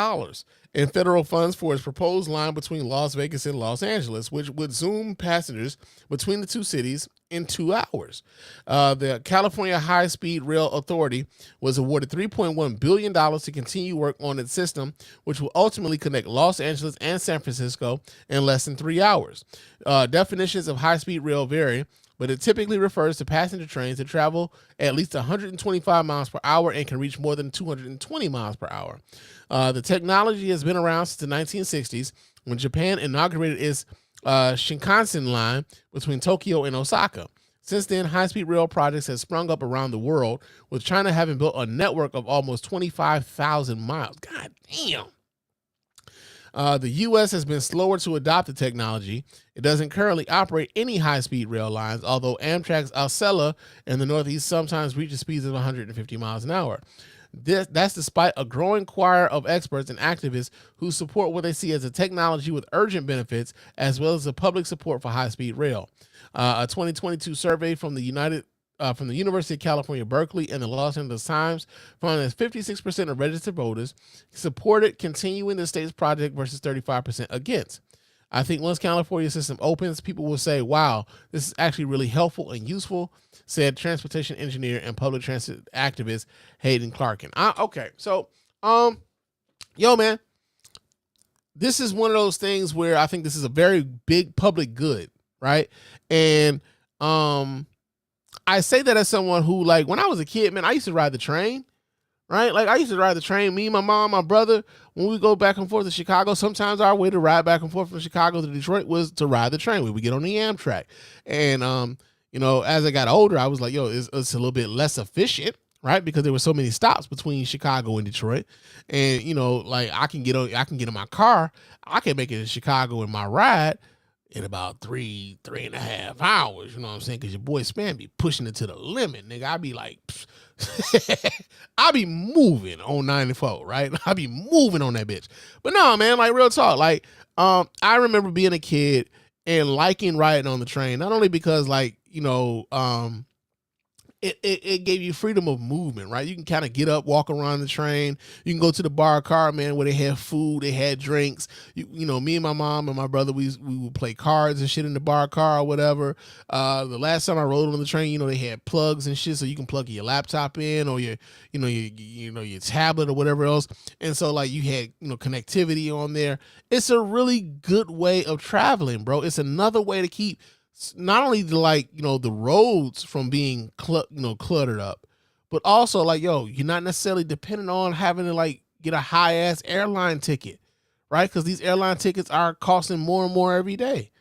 in federal funds for its proposed line between Las Vegas and Los Angeles, which would zoom passengers between the two cities in 2 hours. The California High Speed Rail Authority was awarded $3.1 billion to continue work on its system, which will ultimately connect Los Angeles and San Francisco in less than 3 hours. Definitions of high-speed rail vary, but it typically refers to passenger trains that travel at least 125 miles per hour and can reach more than 220 miles per hour. The technology has been around since the 1960s when Japan inaugurated its Shinkansen line between Tokyo and Osaka. Since then, high-speed rail projects have sprung up around the world, with China having built a network of almost 25,000 miles. God damn. The U.S. has been slower to adopt the technology. It doesn't currently operate any high-speed rail lines, although Amtrak's Acela in the Northeast sometimes reaches speeds of 150 miles an hour. That's despite a growing choir of experts and activists who support what they see as a technology with urgent benefits, as well as the public support for high-speed rail. A 2022 survey from the University of California, Berkeley, and the Los Angeles Times found that 56% of registered voters supported continuing the state's project versus 35% against. I think once California's system opens, people will say, wow, this is actually really helpful and useful, said transportation engineer and public transit activist Hayden Clarkin. Okay, so, yo, man, this is one of those things where I think this is a very big public good, right? And I say that as someone who, like, when I was a kid, man, I used to ride the train, right? Like, I used to ride the train. Me, my mom, my brother, when we go back and forth to Chicago, sometimes our way to ride back and forth from Chicago to Detroit was to ride the train. We would get on the Amtrak. And, as I got older, I was like, yo, it's a little bit less efficient, right? Because there were so many stops between Chicago and Detroit. And, like, I can get in my car. I can make it to Chicago in my ride in about 3.5 hours, you know what I'm saying? Because your boy Spann be pushing it to the limit, nigga. I be like, I be moving on 94, right? I be moving on that bitch. But no, man, like, real talk. Like, I remember being a kid and liking riding on the train, not only because, like, it gave you freedom of movement, right? You can kind of get up, walk around the train. You can go to the bar car, man, where they had food, they had drinks. You know, me and my mom and my brother, we would play cards and shit in the bar car or whatever. The last time I rode on the train, you know, they had plugs and shit, so you can plug your laptop in or your tablet or whatever else. And so like you had, you know, connectivity on there. It's a really good way of traveling, bro. It's another way to keep not only the roads from being cluttered up, but also like, yo, you're not necessarily dependent on having to like get a high ass airline ticket, right? Because these airline tickets are costing more and more every day.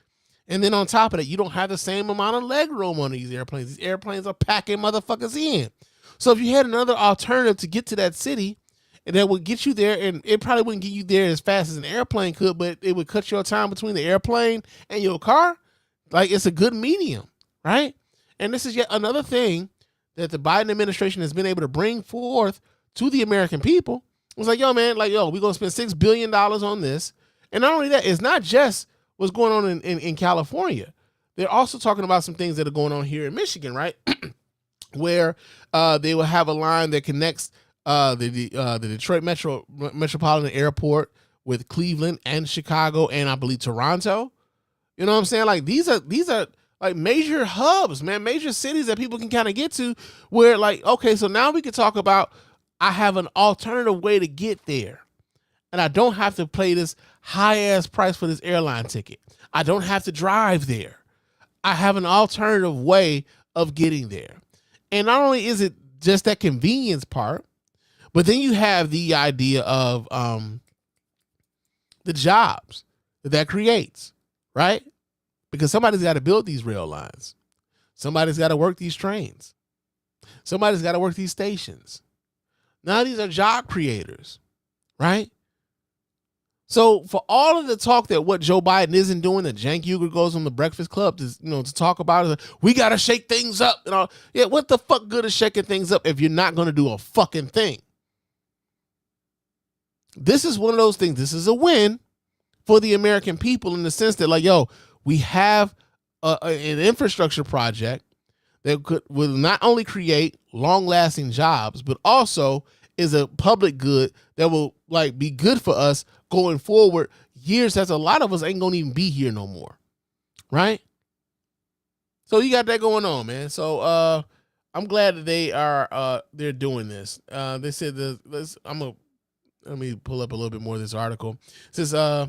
And then on top of that, you don't have the same amount of leg room on these airplanes. These airplanes are packing motherfuckers in. So if you had another alternative to get to that city, and that would get you there, and it probably wouldn't get you there as fast as an airplane could, but it would cut your time between the airplane and your car. Like, it's a good medium, right? And this is yet another thing that the Biden administration has been able to bring forth to the American people. It's like, yo, man, like, yo, we're going to spend $6 billion on this. And not only that, it's not just what's going on in California. They're also talking about some things that are going on here in Michigan, right? Where they will have a line that connects the Detroit Metropolitan Airport with Cleveland and Chicago and I believe Toronto. You know what I'm saying? Like these are like major hubs, man, major cities that people can kind of get to where like, okay, so now we can talk about I have an alternative way to get there. And I don't have to pay this high ass price for this airline ticket. I don't have to drive there. I have an alternative way of getting there. And not only is it just that convenience part, but then you have the idea of the jobs that creates. Right? Because somebody's got to build these rail lines. Somebody's got to work these trains. Somebody's got to work these stations. Now these are job creators, right? So for all of the talk that what Joe Biden isn't doing, that Cenk Uygur goes on the Breakfast Club to talk about it, we got to shake things up and all. Yeah, what the fuck good is shaking things up if you're not going to do a fucking thing? This is one of those things. This is a win for the American people in the sense that, like, yo, we have an infrastructure project that will not only create long-lasting jobs, but also is a public good that will like be good for us going forward years as a lot of us ain't gonna even be here no more, right? So you got that going on, man. So I'm glad that they're doing this. They said let me pull up a little bit more of this article. It says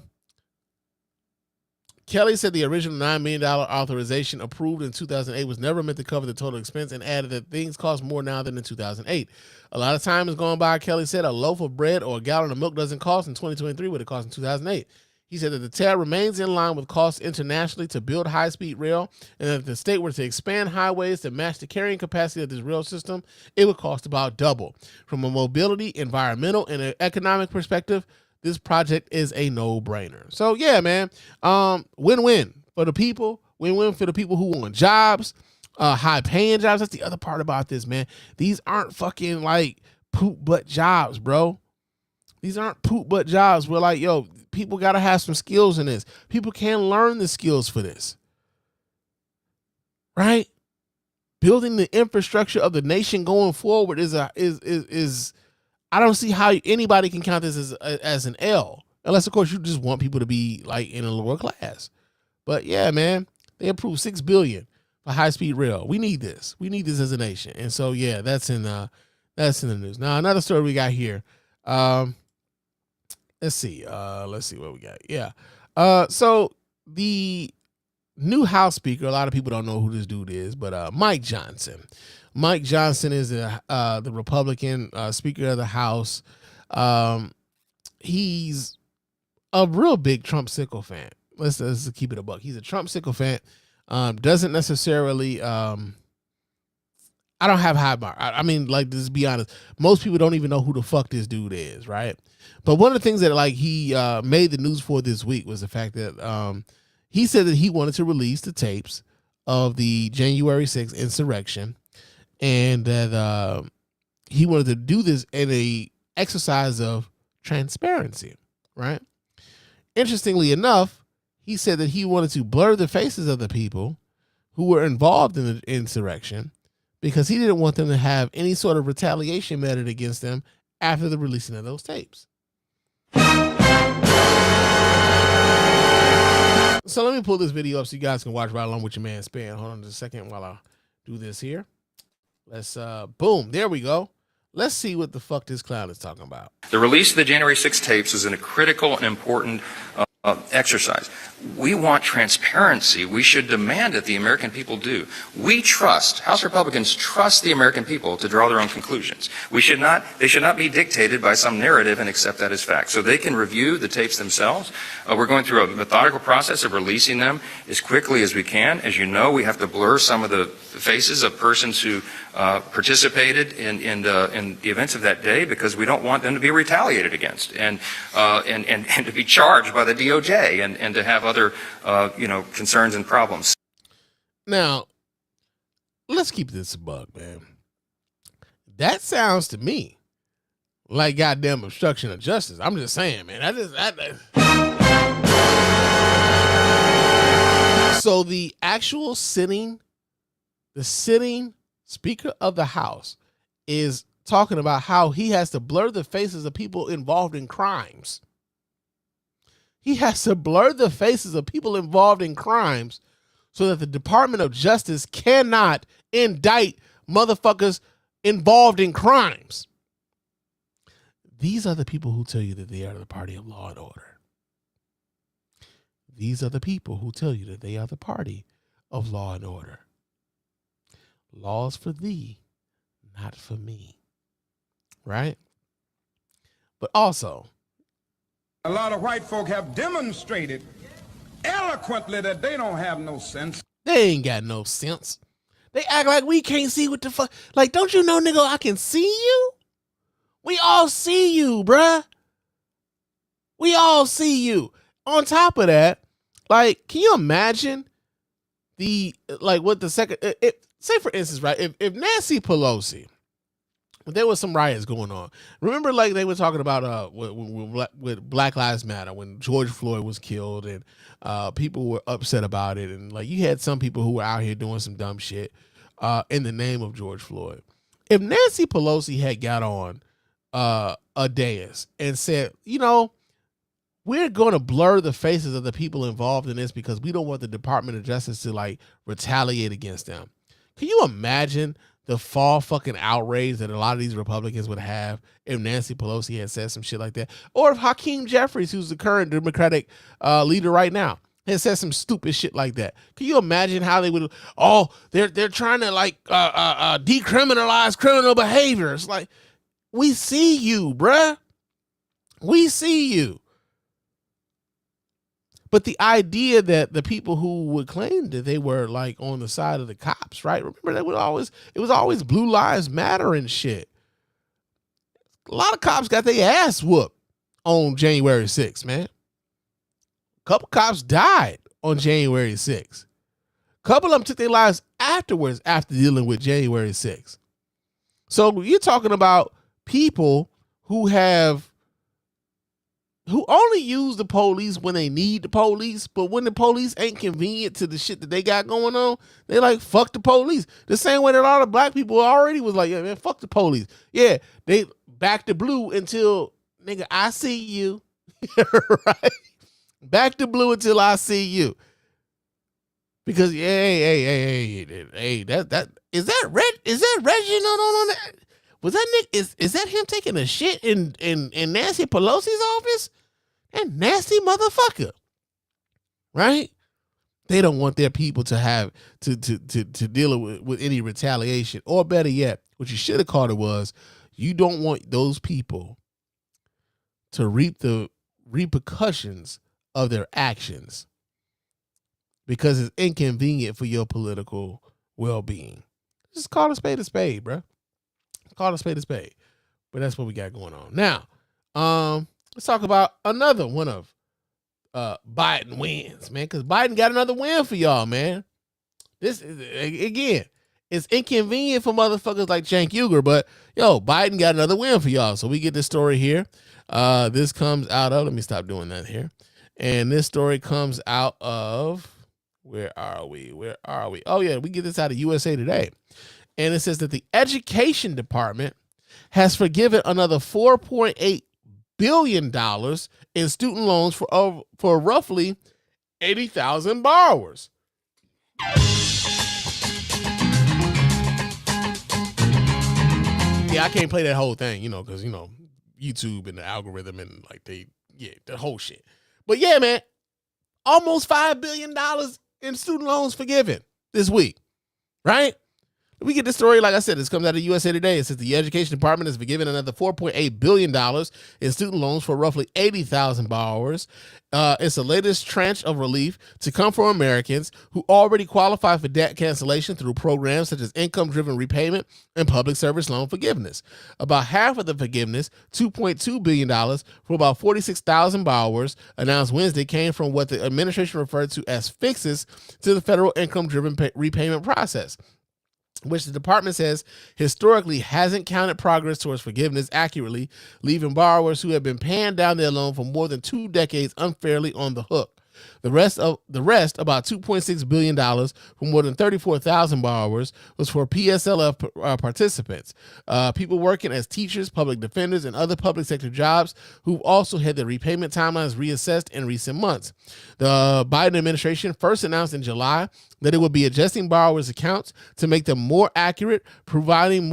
Kelly said the original $9 million authorization approved in 2008 was never meant to cover the total expense and added that things cost more now than in 2008. A lot of time has gone by, Kelly said. A loaf of bread or a gallon of milk doesn't cost in 2023 what it cost in 2008. He said that the tariff remains in line with costs internationally to build high-speed rail, and that if the state were to expand highways to match the carrying capacity of this rail system, it would cost about double. From a mobility, environmental, and an economic perspective, this project is a no-brainer. So, yeah, man, win-win for the people, win-win for the people who want jobs, high-paying jobs. That's the other part about this, man. These aren't fucking, like, poop-butt jobs, bro. These aren't poop-butt jobs. We're like, yo, people got to have some skills in this. People can learn the skills for this, right? Building the infrastructure of the nation going forward is I don't see how anybody can count this as an L, unless of course you just want people to be like in a lower class. But yeah, man, they approved $6 billion for high-speed rail. We need this. We need this as a nation. And so yeah, that's in the news. Now another story we got here. Let's see what we got. Yeah. So the new House Speaker, a lot of people don't know who this dude is, but Mike Johnson. Mike Johnson is the Republican Speaker of the House. He's a real big Trump sycophant. Let's keep it a buck. He's a Trump sycophant. Doesn't necessarily. I don't have high bar. I mean, like, just be honest. Most people don't even know who the fuck this dude is, right? But one of the things that like he made the news for this week was the fact that he said that he wanted to release the tapes of the January 6th insurrection. And that he wanted to do this in a exercise of transparency, right? Interestingly enough, he said that he wanted to blur the faces of the people who were involved in the insurrection because he didn't want them to have any sort of retaliation meted against them after the releasing of those tapes. So let me pull this video up so you guys can watch right along with your man Spann. Hold on just a second while I do this here. Let's boom, there we go. Let's see what the fuck this clown is talking about. The release of the January 6 tapes is a critical and important exercise. We want transparency. We should demand that the American people do. We trust, House Republicans trust the American people to draw their own conclusions. They should not be dictated by some narrative and accept that as fact. So they can review the tapes themselves. We're going through a methodical process of releasing them as quickly as we can. As you know, we have to blur some of the faces of persons who participated in the events of that day because we don't want them to be retaliated against and to be charged by the DOJ and to have other concerns and problems. Now, let's keep this a bug, man. That sounds to me like goddamn obstruction of justice. I'm just saying, man. So the actual sitting Speaker of the House is talking about how he has to blur the faces of people involved in crimes. He has to blur the faces of people involved in crimes so that the Department of Justice cannot indict motherfuckers involved in crimes. These are the people who tell you that they are the party of law and order. These are the people who tell you that they are the party of law and order. Laws for thee, not for me. Right? But also, a lot of white folk have demonstrated eloquently that they don't have no sense. They ain't got no sense. They act like we can't see what the fuck. Like, don't you know, nigga, I can see you? We all see you, bruh. We all see you. On top of that, like, can you imagine say for instance, right, if Nancy Pelosi, there was some riots going on. Remember, like they were talking about with Black Lives Matter when George Floyd was killed, and people were upset about it, and like you had some people who were out here doing some dumb shit in the name of George Floyd. If Nancy Pelosi had got on a dais and said, we're going to blur the faces of the people involved in this because we don't want the Department of Justice to like retaliate against them. Can you imagine the fall fucking outrage that a lot of these Republicans would have if Nancy Pelosi had said some shit like that? Or if Hakeem Jeffries, who's the current Democratic leader right now, had said some stupid shit like that. Can you imagine how they would, they're trying to like decriminalize criminal behavior. It's like, we see you, bruh. We see you. But the idea that the people who would claim that they were like on the side of the cops, right? Remember it was always Blue Lives Matter and shit. A lot of cops got their ass whooped on January 6th, man. A couple cops died on January 6th. A couple of them took their lives afterwards after dealing with January 6th. So you're talking about people who only use the police when they need the police, but when the police ain't convenient to the shit that they got going on, they like, fuck the police. The same way that a lot of black people already was like, yeah, man, fuck the police. Yeah, they back to blue until, nigga, I see you. Right? Back to blue until I see you. Because, hey, that is that Reginald on that? Was that Nick? Is that him taking a shit in Nancy Pelosi's office? That nasty motherfucker, right? They don't want their people to have to deal with any retaliation, or better yet, what you should have called it was, you don't want those people to reap the repercussions of their actions because it's inconvenient for your political well-being. Just call a spade, bro. Call a spade. But that's what we got going on. Now, let's talk about another one of Biden wins, man, because Biden got another win for y'all, man. This is, again, it's inconvenient for motherfuckers like Cenk Uygur, but Biden got another win for y'all. So we get this story here. This comes out of, let me stop doing that here. And this story comes out of, where are we? Oh yeah, we get this out of USA Today. And it says that the education department has forgiven another $4.8 billion in student loans for roughly 80,000 borrowers. Yeah, I can't play that whole thing, because, YouTube and the algorithm and the whole shit. But yeah, man, almost $5 billion in student loans forgiven this week, right? We get this story, like I said, this comes out of USA Today. It says the Education Department has forgiven another $4.8 billion in student loans for roughly 80,000 borrowers. It's the latest tranche of relief to come from Americans who already qualify for debt cancellation through programs such as income-driven repayment and public service loan forgiveness. About half of the forgiveness, $2.2 billion for about 46,000 borrowers, announced Wednesday, came from what the administration referred to as fixes to the federal income-driven repayment process, which the department says historically hasn't counted progress towards forgiveness accurately, leaving borrowers who have been paying down their loan for more than 2 decades unfairly on the hook. The rest, about $2.6 billion for more than 34,000 borrowers, was for PSLF participants, people working as teachers, public defenders, and other public sector jobs who've also had their repayment timelines reassessed in recent months. The Biden administration first announced in July that it would be adjusting borrowers' accounts to make them more accurate, providing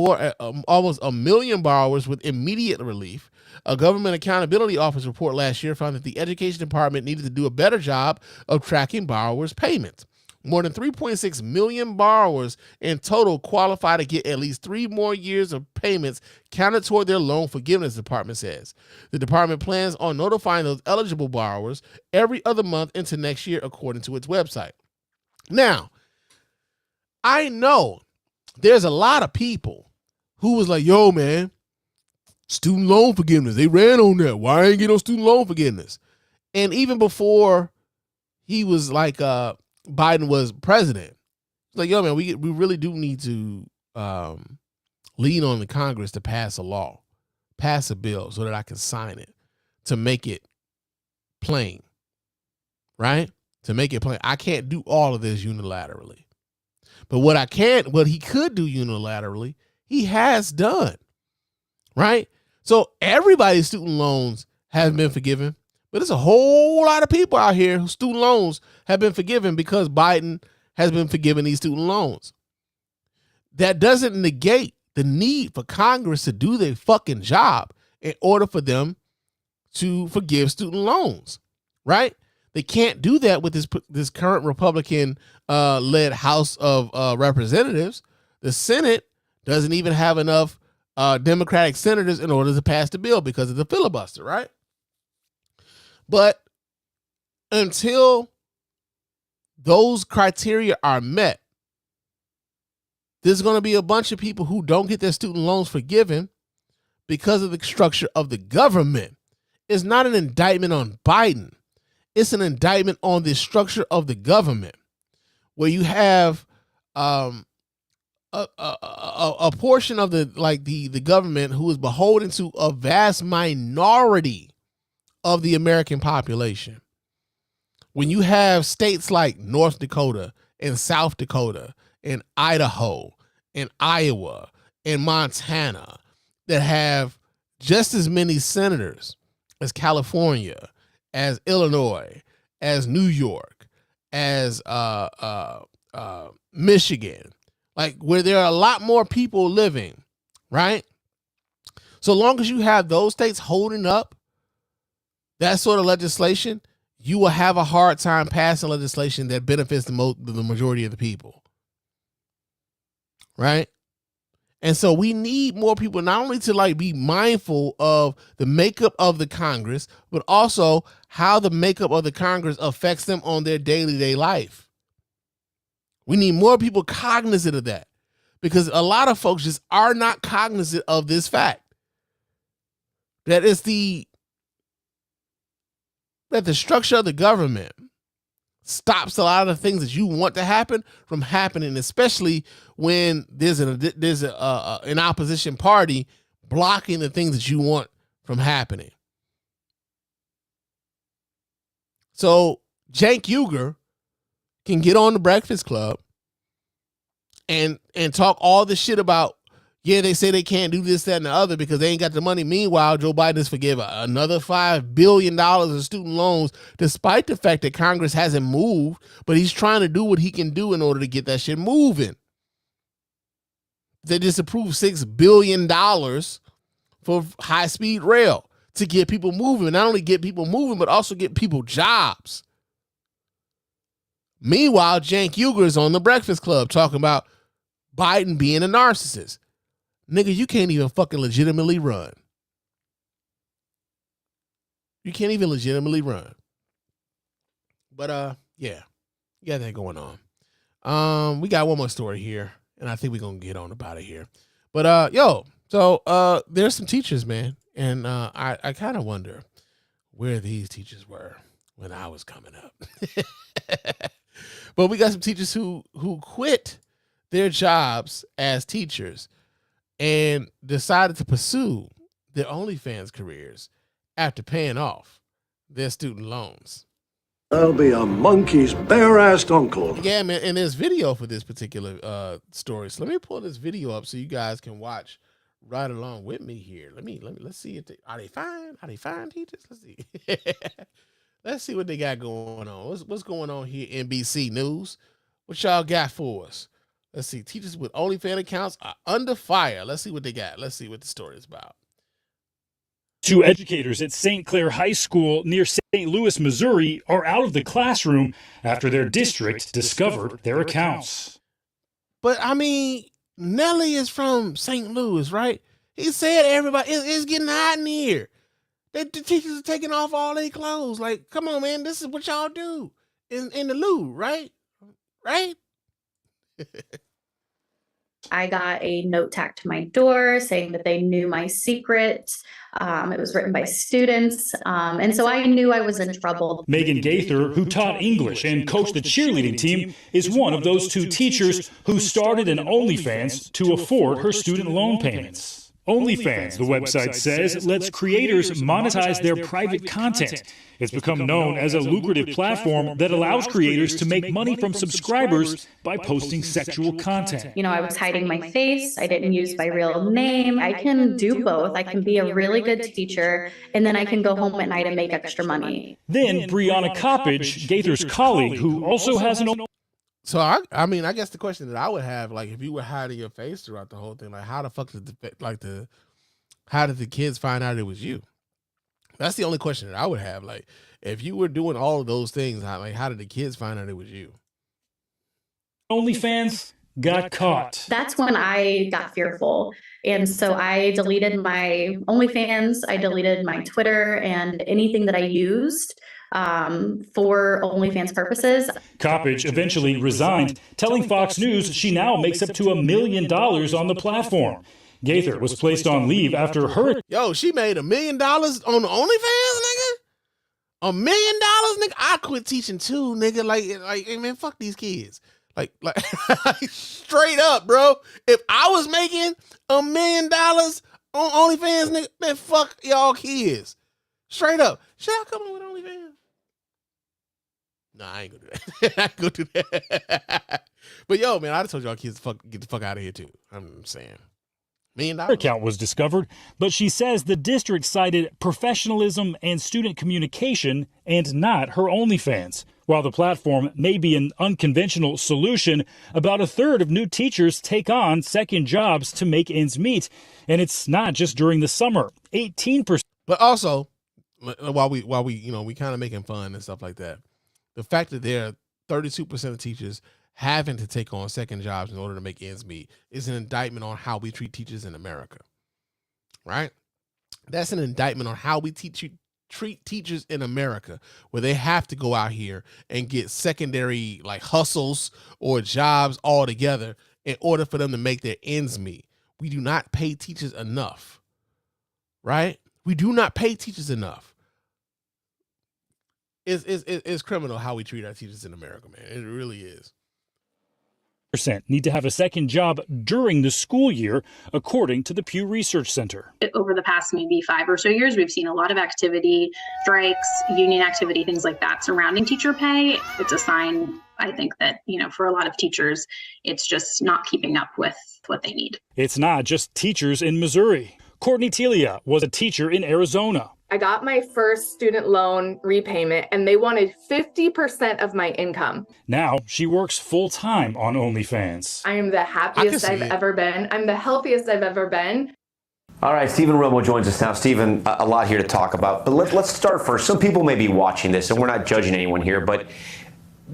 almost 1 million borrowers with immediate relief. A Government Accountability Office report last year found that the Education Department needed to do a better job of tracking borrowers' payments. More than 3.6 million borrowers in total qualify to get at least 3 more years of payments counted toward their loan forgiveness, the department says. The department plans on notifying those eligible borrowers every other month into next year, according to its website. Now, I know there's a lot of people who was like, yo, man, student loan forgiveness. They ran on that. Why ain't get no student loan forgiveness? And even before he was Biden was president, like, yo, man, we really do need to lean on the Congress to pass a law, pass a bill so that I can sign it to make it plain, right? To make it plain. I can't do all of this unilaterally. But what he could do unilaterally, he has done, right? So everybody's student loans have been forgiven, but there's a whole lot of people out here whose student loans have been forgiven because Biden has been forgiving these student loans. That doesn't negate the need for Congress to do their fucking job in order for them to forgive student loans, right? They can't do that with this current Republican led House of Representatives. The Senate doesn't even have enough Democratic senators in order to pass the bill because of the filibuster, right? But until those criteria are met, there's going to be a bunch of people who don't get their student loans forgiven because of the structure of the government. It's not an indictment on Biden. It's an indictment on the structure of the government, where you have a portion of the government who is beholden to a vast minority of the American population. When you have states like North Dakota and South Dakota and Idaho and Iowa and Montana that have just as many senators as California, as Illinois, as New York, as Michigan, where there are a lot more people living, right? So long as you have those states holding up that sort of legislation, you will have a hard time passing legislation that benefits the majority of the people, right? And so we need more people not only to be mindful of the makeup of the Congress, but also how the makeup of the Congress affects them on their day-to-day life. We need more people cognizant of that, because a lot of folks just are not cognizant of this fact. That the structure of the government stops a lot of the things that you want to happen from happening, especially when there's an opposition party blocking the things that you want from happening. So Cenk Uygur can get on the Breakfast Club and talk all the shit about, yeah, they say they can't do this, that, and the other because they ain't got the money. Meanwhile, Joe Biden has forgive another $5 billion in student loans, despite the fact that Congress hasn't moved, but he's trying to do what he can do in order to get that shit moving. They just approved $6 billion for high-speed rail to get people moving. Not only get people moving, but also get people jobs. Meanwhile, Cenk Uygur is on the Breakfast Club talking about Biden being a narcissist. Nigga, you can't even fucking legitimately run. You can't even legitimately run. But, yeah, you got that going on. We got one more story here, and I think we're going to get on about it here. But, so there's some teachers, man, and I kind of wonder where these teachers were when I was coming up. But we got some teachers who quit their jobs as teachers and decided to pursue their OnlyFans careers after paying off their student loans. I'll be a monkey's bare-assed uncle. Yeah, man, and there's video for this particular story. So let me pull this video up so you guys can watch right along with me here. Let's see if are they fine teachers? Let's see. Let's see what they got going on. What's going on here, NBC News? What y'all got for us? Let's see. Teachers with OnlyFans accounts are under fire. Let's see what they got. Let's see what the story is about. Two educators at St. Clair High School near St. Louis, Missouri, are out of the classroom after their district discovered their accounts. But, I mean, Nelly is from St. Louis, right? He said everybody, it's getting hot in here. The teachers are taking off all their clothes. Like, come on, man, this is what y'all do in the loo, right? Right? I got a note tacked to my door saying that they knew my secret. It was written by students. And so I knew I was in trouble. Megan Gaither, who taught English and coached the cheerleading team, is one of those two teachers who started an OnlyFans to afford her student loan payments. OnlyFans, the website says, lets creators monetize their private content. It's become known as a lucrative platform that allows creators to make money from subscribers by posting sexual content. You know, I was hiding my face. I didn't use my real name. I can do both. I can be a really good teacher, and then I can go home at night and make extra money. Then Brianna Coppage, Gaither's colleague, who also has an So, I mean, I guess the question that I would have, like, if you were hiding your face throughout the whole thing, like, how the fuck did how did the kids find out it was you? That's the only question that I would have. Like, if you were doing all of those things, how did the kids find out it was you? OnlyFans got caught. That's when I got fearful. And so I deleted my OnlyFans, I deleted my Twitter, and anything that I used for OnlyFans purposes. Coppage eventually resigned, telling Fox News she now makes up to $1 million on the platform. Gaither was placed on leave after her... Yo, she made $1 million on the OnlyFans, nigga? $1 million, nigga? I quit teaching too, nigga. Like, hey, man, fuck these kids. Like, straight up, bro. If I was making $1 million on OnlyFans, nigga, man, fuck y'all kids. Straight up. Should I come on with OnlyFans? Nah, I ain't gonna do that. I ain't gonna do that. But yo, man, I just told y'all kids to get the fuck out of here too. I'm saying. $1 million. Her account was discovered, but she says the district cited professionalism and student communication and not her OnlyFans. While the platform may be an unconventional solution, about a third of new teachers take on second jobs to make ends meet. And it's not just during the summer. 18%. But also, while we we kind of making fun and stuff like that, the fact that there are 32% of teachers having to take on second jobs in order to make ends meet is an indictment on how we treat teachers in America, right? That's an indictment on how we treat teachers in America, where they have to go out here and get secondary like hustles or jobs all together in order for them to make their ends meet. We do not pay teachers enough, right? We do not pay teachers enough. It's criminal how we treat our teachers in America, man. It really is. Need to have a second job during the school year, according to the Pew Research Center. Over the past maybe 5 or so years, we've seen a lot of activity, strikes, union activity, things like that surrounding teacher pay. It's a sign I think that, for a lot of teachers, it's just not keeping up with what they need. It's not just teachers in Missouri. Courtney Telia was a teacher in Arizona. I got my first student loan repayment and they wanted 50% of my income. Now she works full-time on OnlyFans. I am the happiest I've ever been. I'm the healthiest I've ever been. All right, Stephen Romo joins us now. Stephen, a lot here to talk about, but let's start first. Some people may be watching this, and we're not judging anyone here, but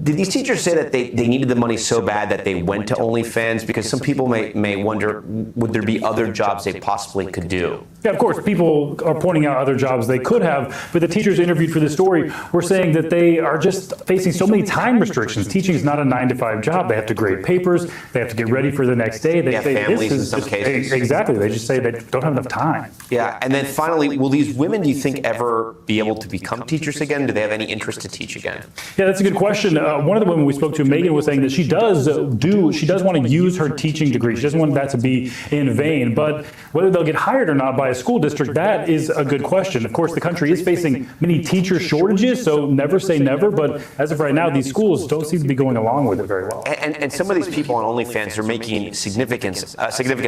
did these teachers say that they needed the money so bad that they went to OnlyFans? Because some people may wonder, would there be other jobs they possibly could do? Yeah, of course, people are pointing out other jobs they could have, but the teachers interviewed for this story were saying that they are just facing so many time restrictions. Teaching is not a 9-to-5 job. They have to grade papers. They have to get ready for the next day. They have say families this in some cases. Exactly. They just say they don't have enough time. Yeah, and then finally, will these women, do you think, ever be able to become teachers again? Do they have any interest to teach again? Yeah, that's a good question. One of the women we spoke to, Megan, was saying that she does want to use her teaching degree. She doesn't want that to be in vain. But whether they'll get hired or not by a school district, that is a good question. Of course, the country is facing many teacher shortages, so never say never. But as of right now, these schools don't seem to be going along with it very well. And some of these people on OnlyFans are making a significant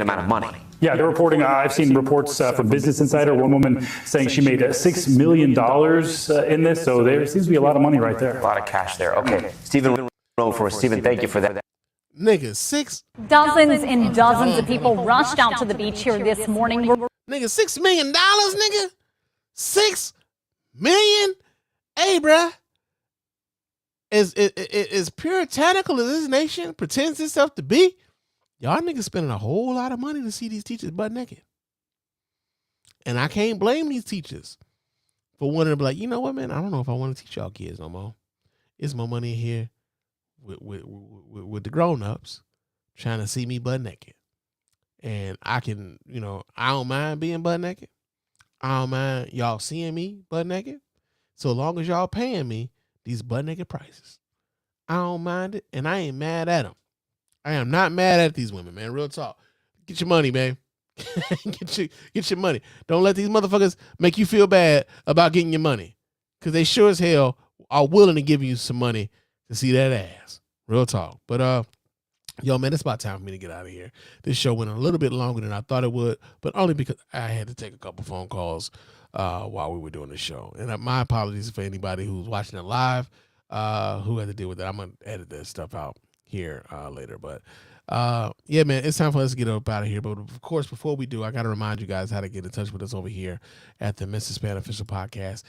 amount of money. Yeah, they're reporting. I've seen reports from Business Insider. One woman saying she made $6 million in this. So there seems to be a lot of money right there. A lot of cash there. Okay, Stephen. Stephen, thank you for that. Nigga, Dozens and dozens of people rushed out to the beach here this morning. Nigga, $6 million, nigga? $6 million? Hey, bruh. As puritanical as this nation pretends itself to be, y'all niggas spending a whole lot of money to see these teachers butt naked. And I can't blame these teachers for wanting to be like, you know what, man? I don't know if I want to teach y'all kids no more. It's more money in here with the grown-ups trying to see me butt naked. And I can, I don't mind being butt naked. I don't mind y'all seeing me butt naked. So long as y'all paying me these butt naked prices. I don't mind it, and I ain't mad at them. I am not mad at these women, man. Real talk. Get your money, man. Get your money. Don't let these motherfuckers make you feel bad about getting your money. Because they sure as hell are willing to give you some money to see that ass. Real talk. But yo, man, it's about time for me to get out of here. This show went a little bit longer than I thought it would, but only because I had to take a couple phone calls while we were doing the show. And my apologies for anybody who's watching it live who had to deal with that. I'm going to edit that stuff out here later. But yeah, man, it's time for us to get up out of here. But of course, before we do, I got to remind you guys how to get in touch with us over here at the Mr. Spann Official Podcast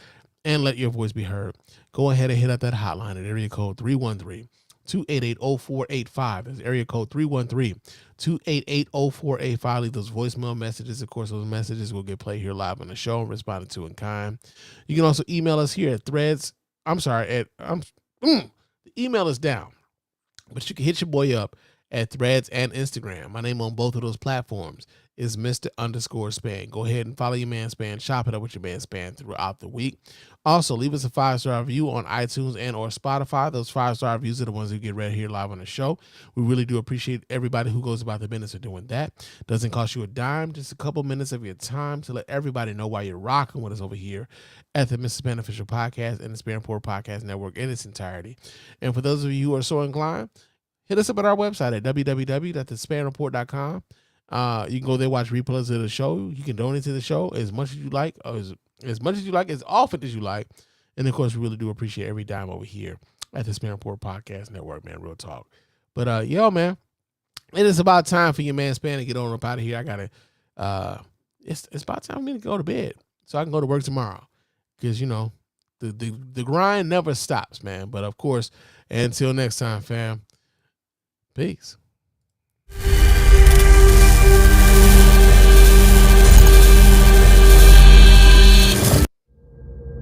and let your voice be heard. Go ahead and hit up that hotline at area code 313-288-0485. That's area code 313-288-0485. Leave those voicemail messages. Of course, those messages will get played here live on the show and responded to in kind. You can also email us here at the email is down, but you can hit your boy up at Threads and Instagram. My name on both of those platforms is Mr._Spann. Go ahead and follow your man Spann. Shop it up with your man Spann throughout the week. Also, leave us a 5-star review on iTunes and or Spotify. Those 5-star reviews are the ones who get read here live on the show. We really do appreciate everybody who goes about the business of doing that. Doesn't cost you a dime, just a couple minutes of your time to let everybody know why you're rocking with us over here at the Mr. Spann Official Podcast and the Spann Podcast Network in its entirety. And for those of you who are so inclined, hit us up at our website at www.thespannreport.com. You can go there, watch replays of the show. You can donate to the show as much as you like, as often as you like. And of course, we really do appreciate every dime over here at the Spann Podcast Network, man. Real talk. But yo, man, it is about time for your man Spann to get on up out of here. I gotta it's about time for me to go to bed so I can go to work tomorrow. Because the grind never stops, man. But of course, until next time, fam. Peace.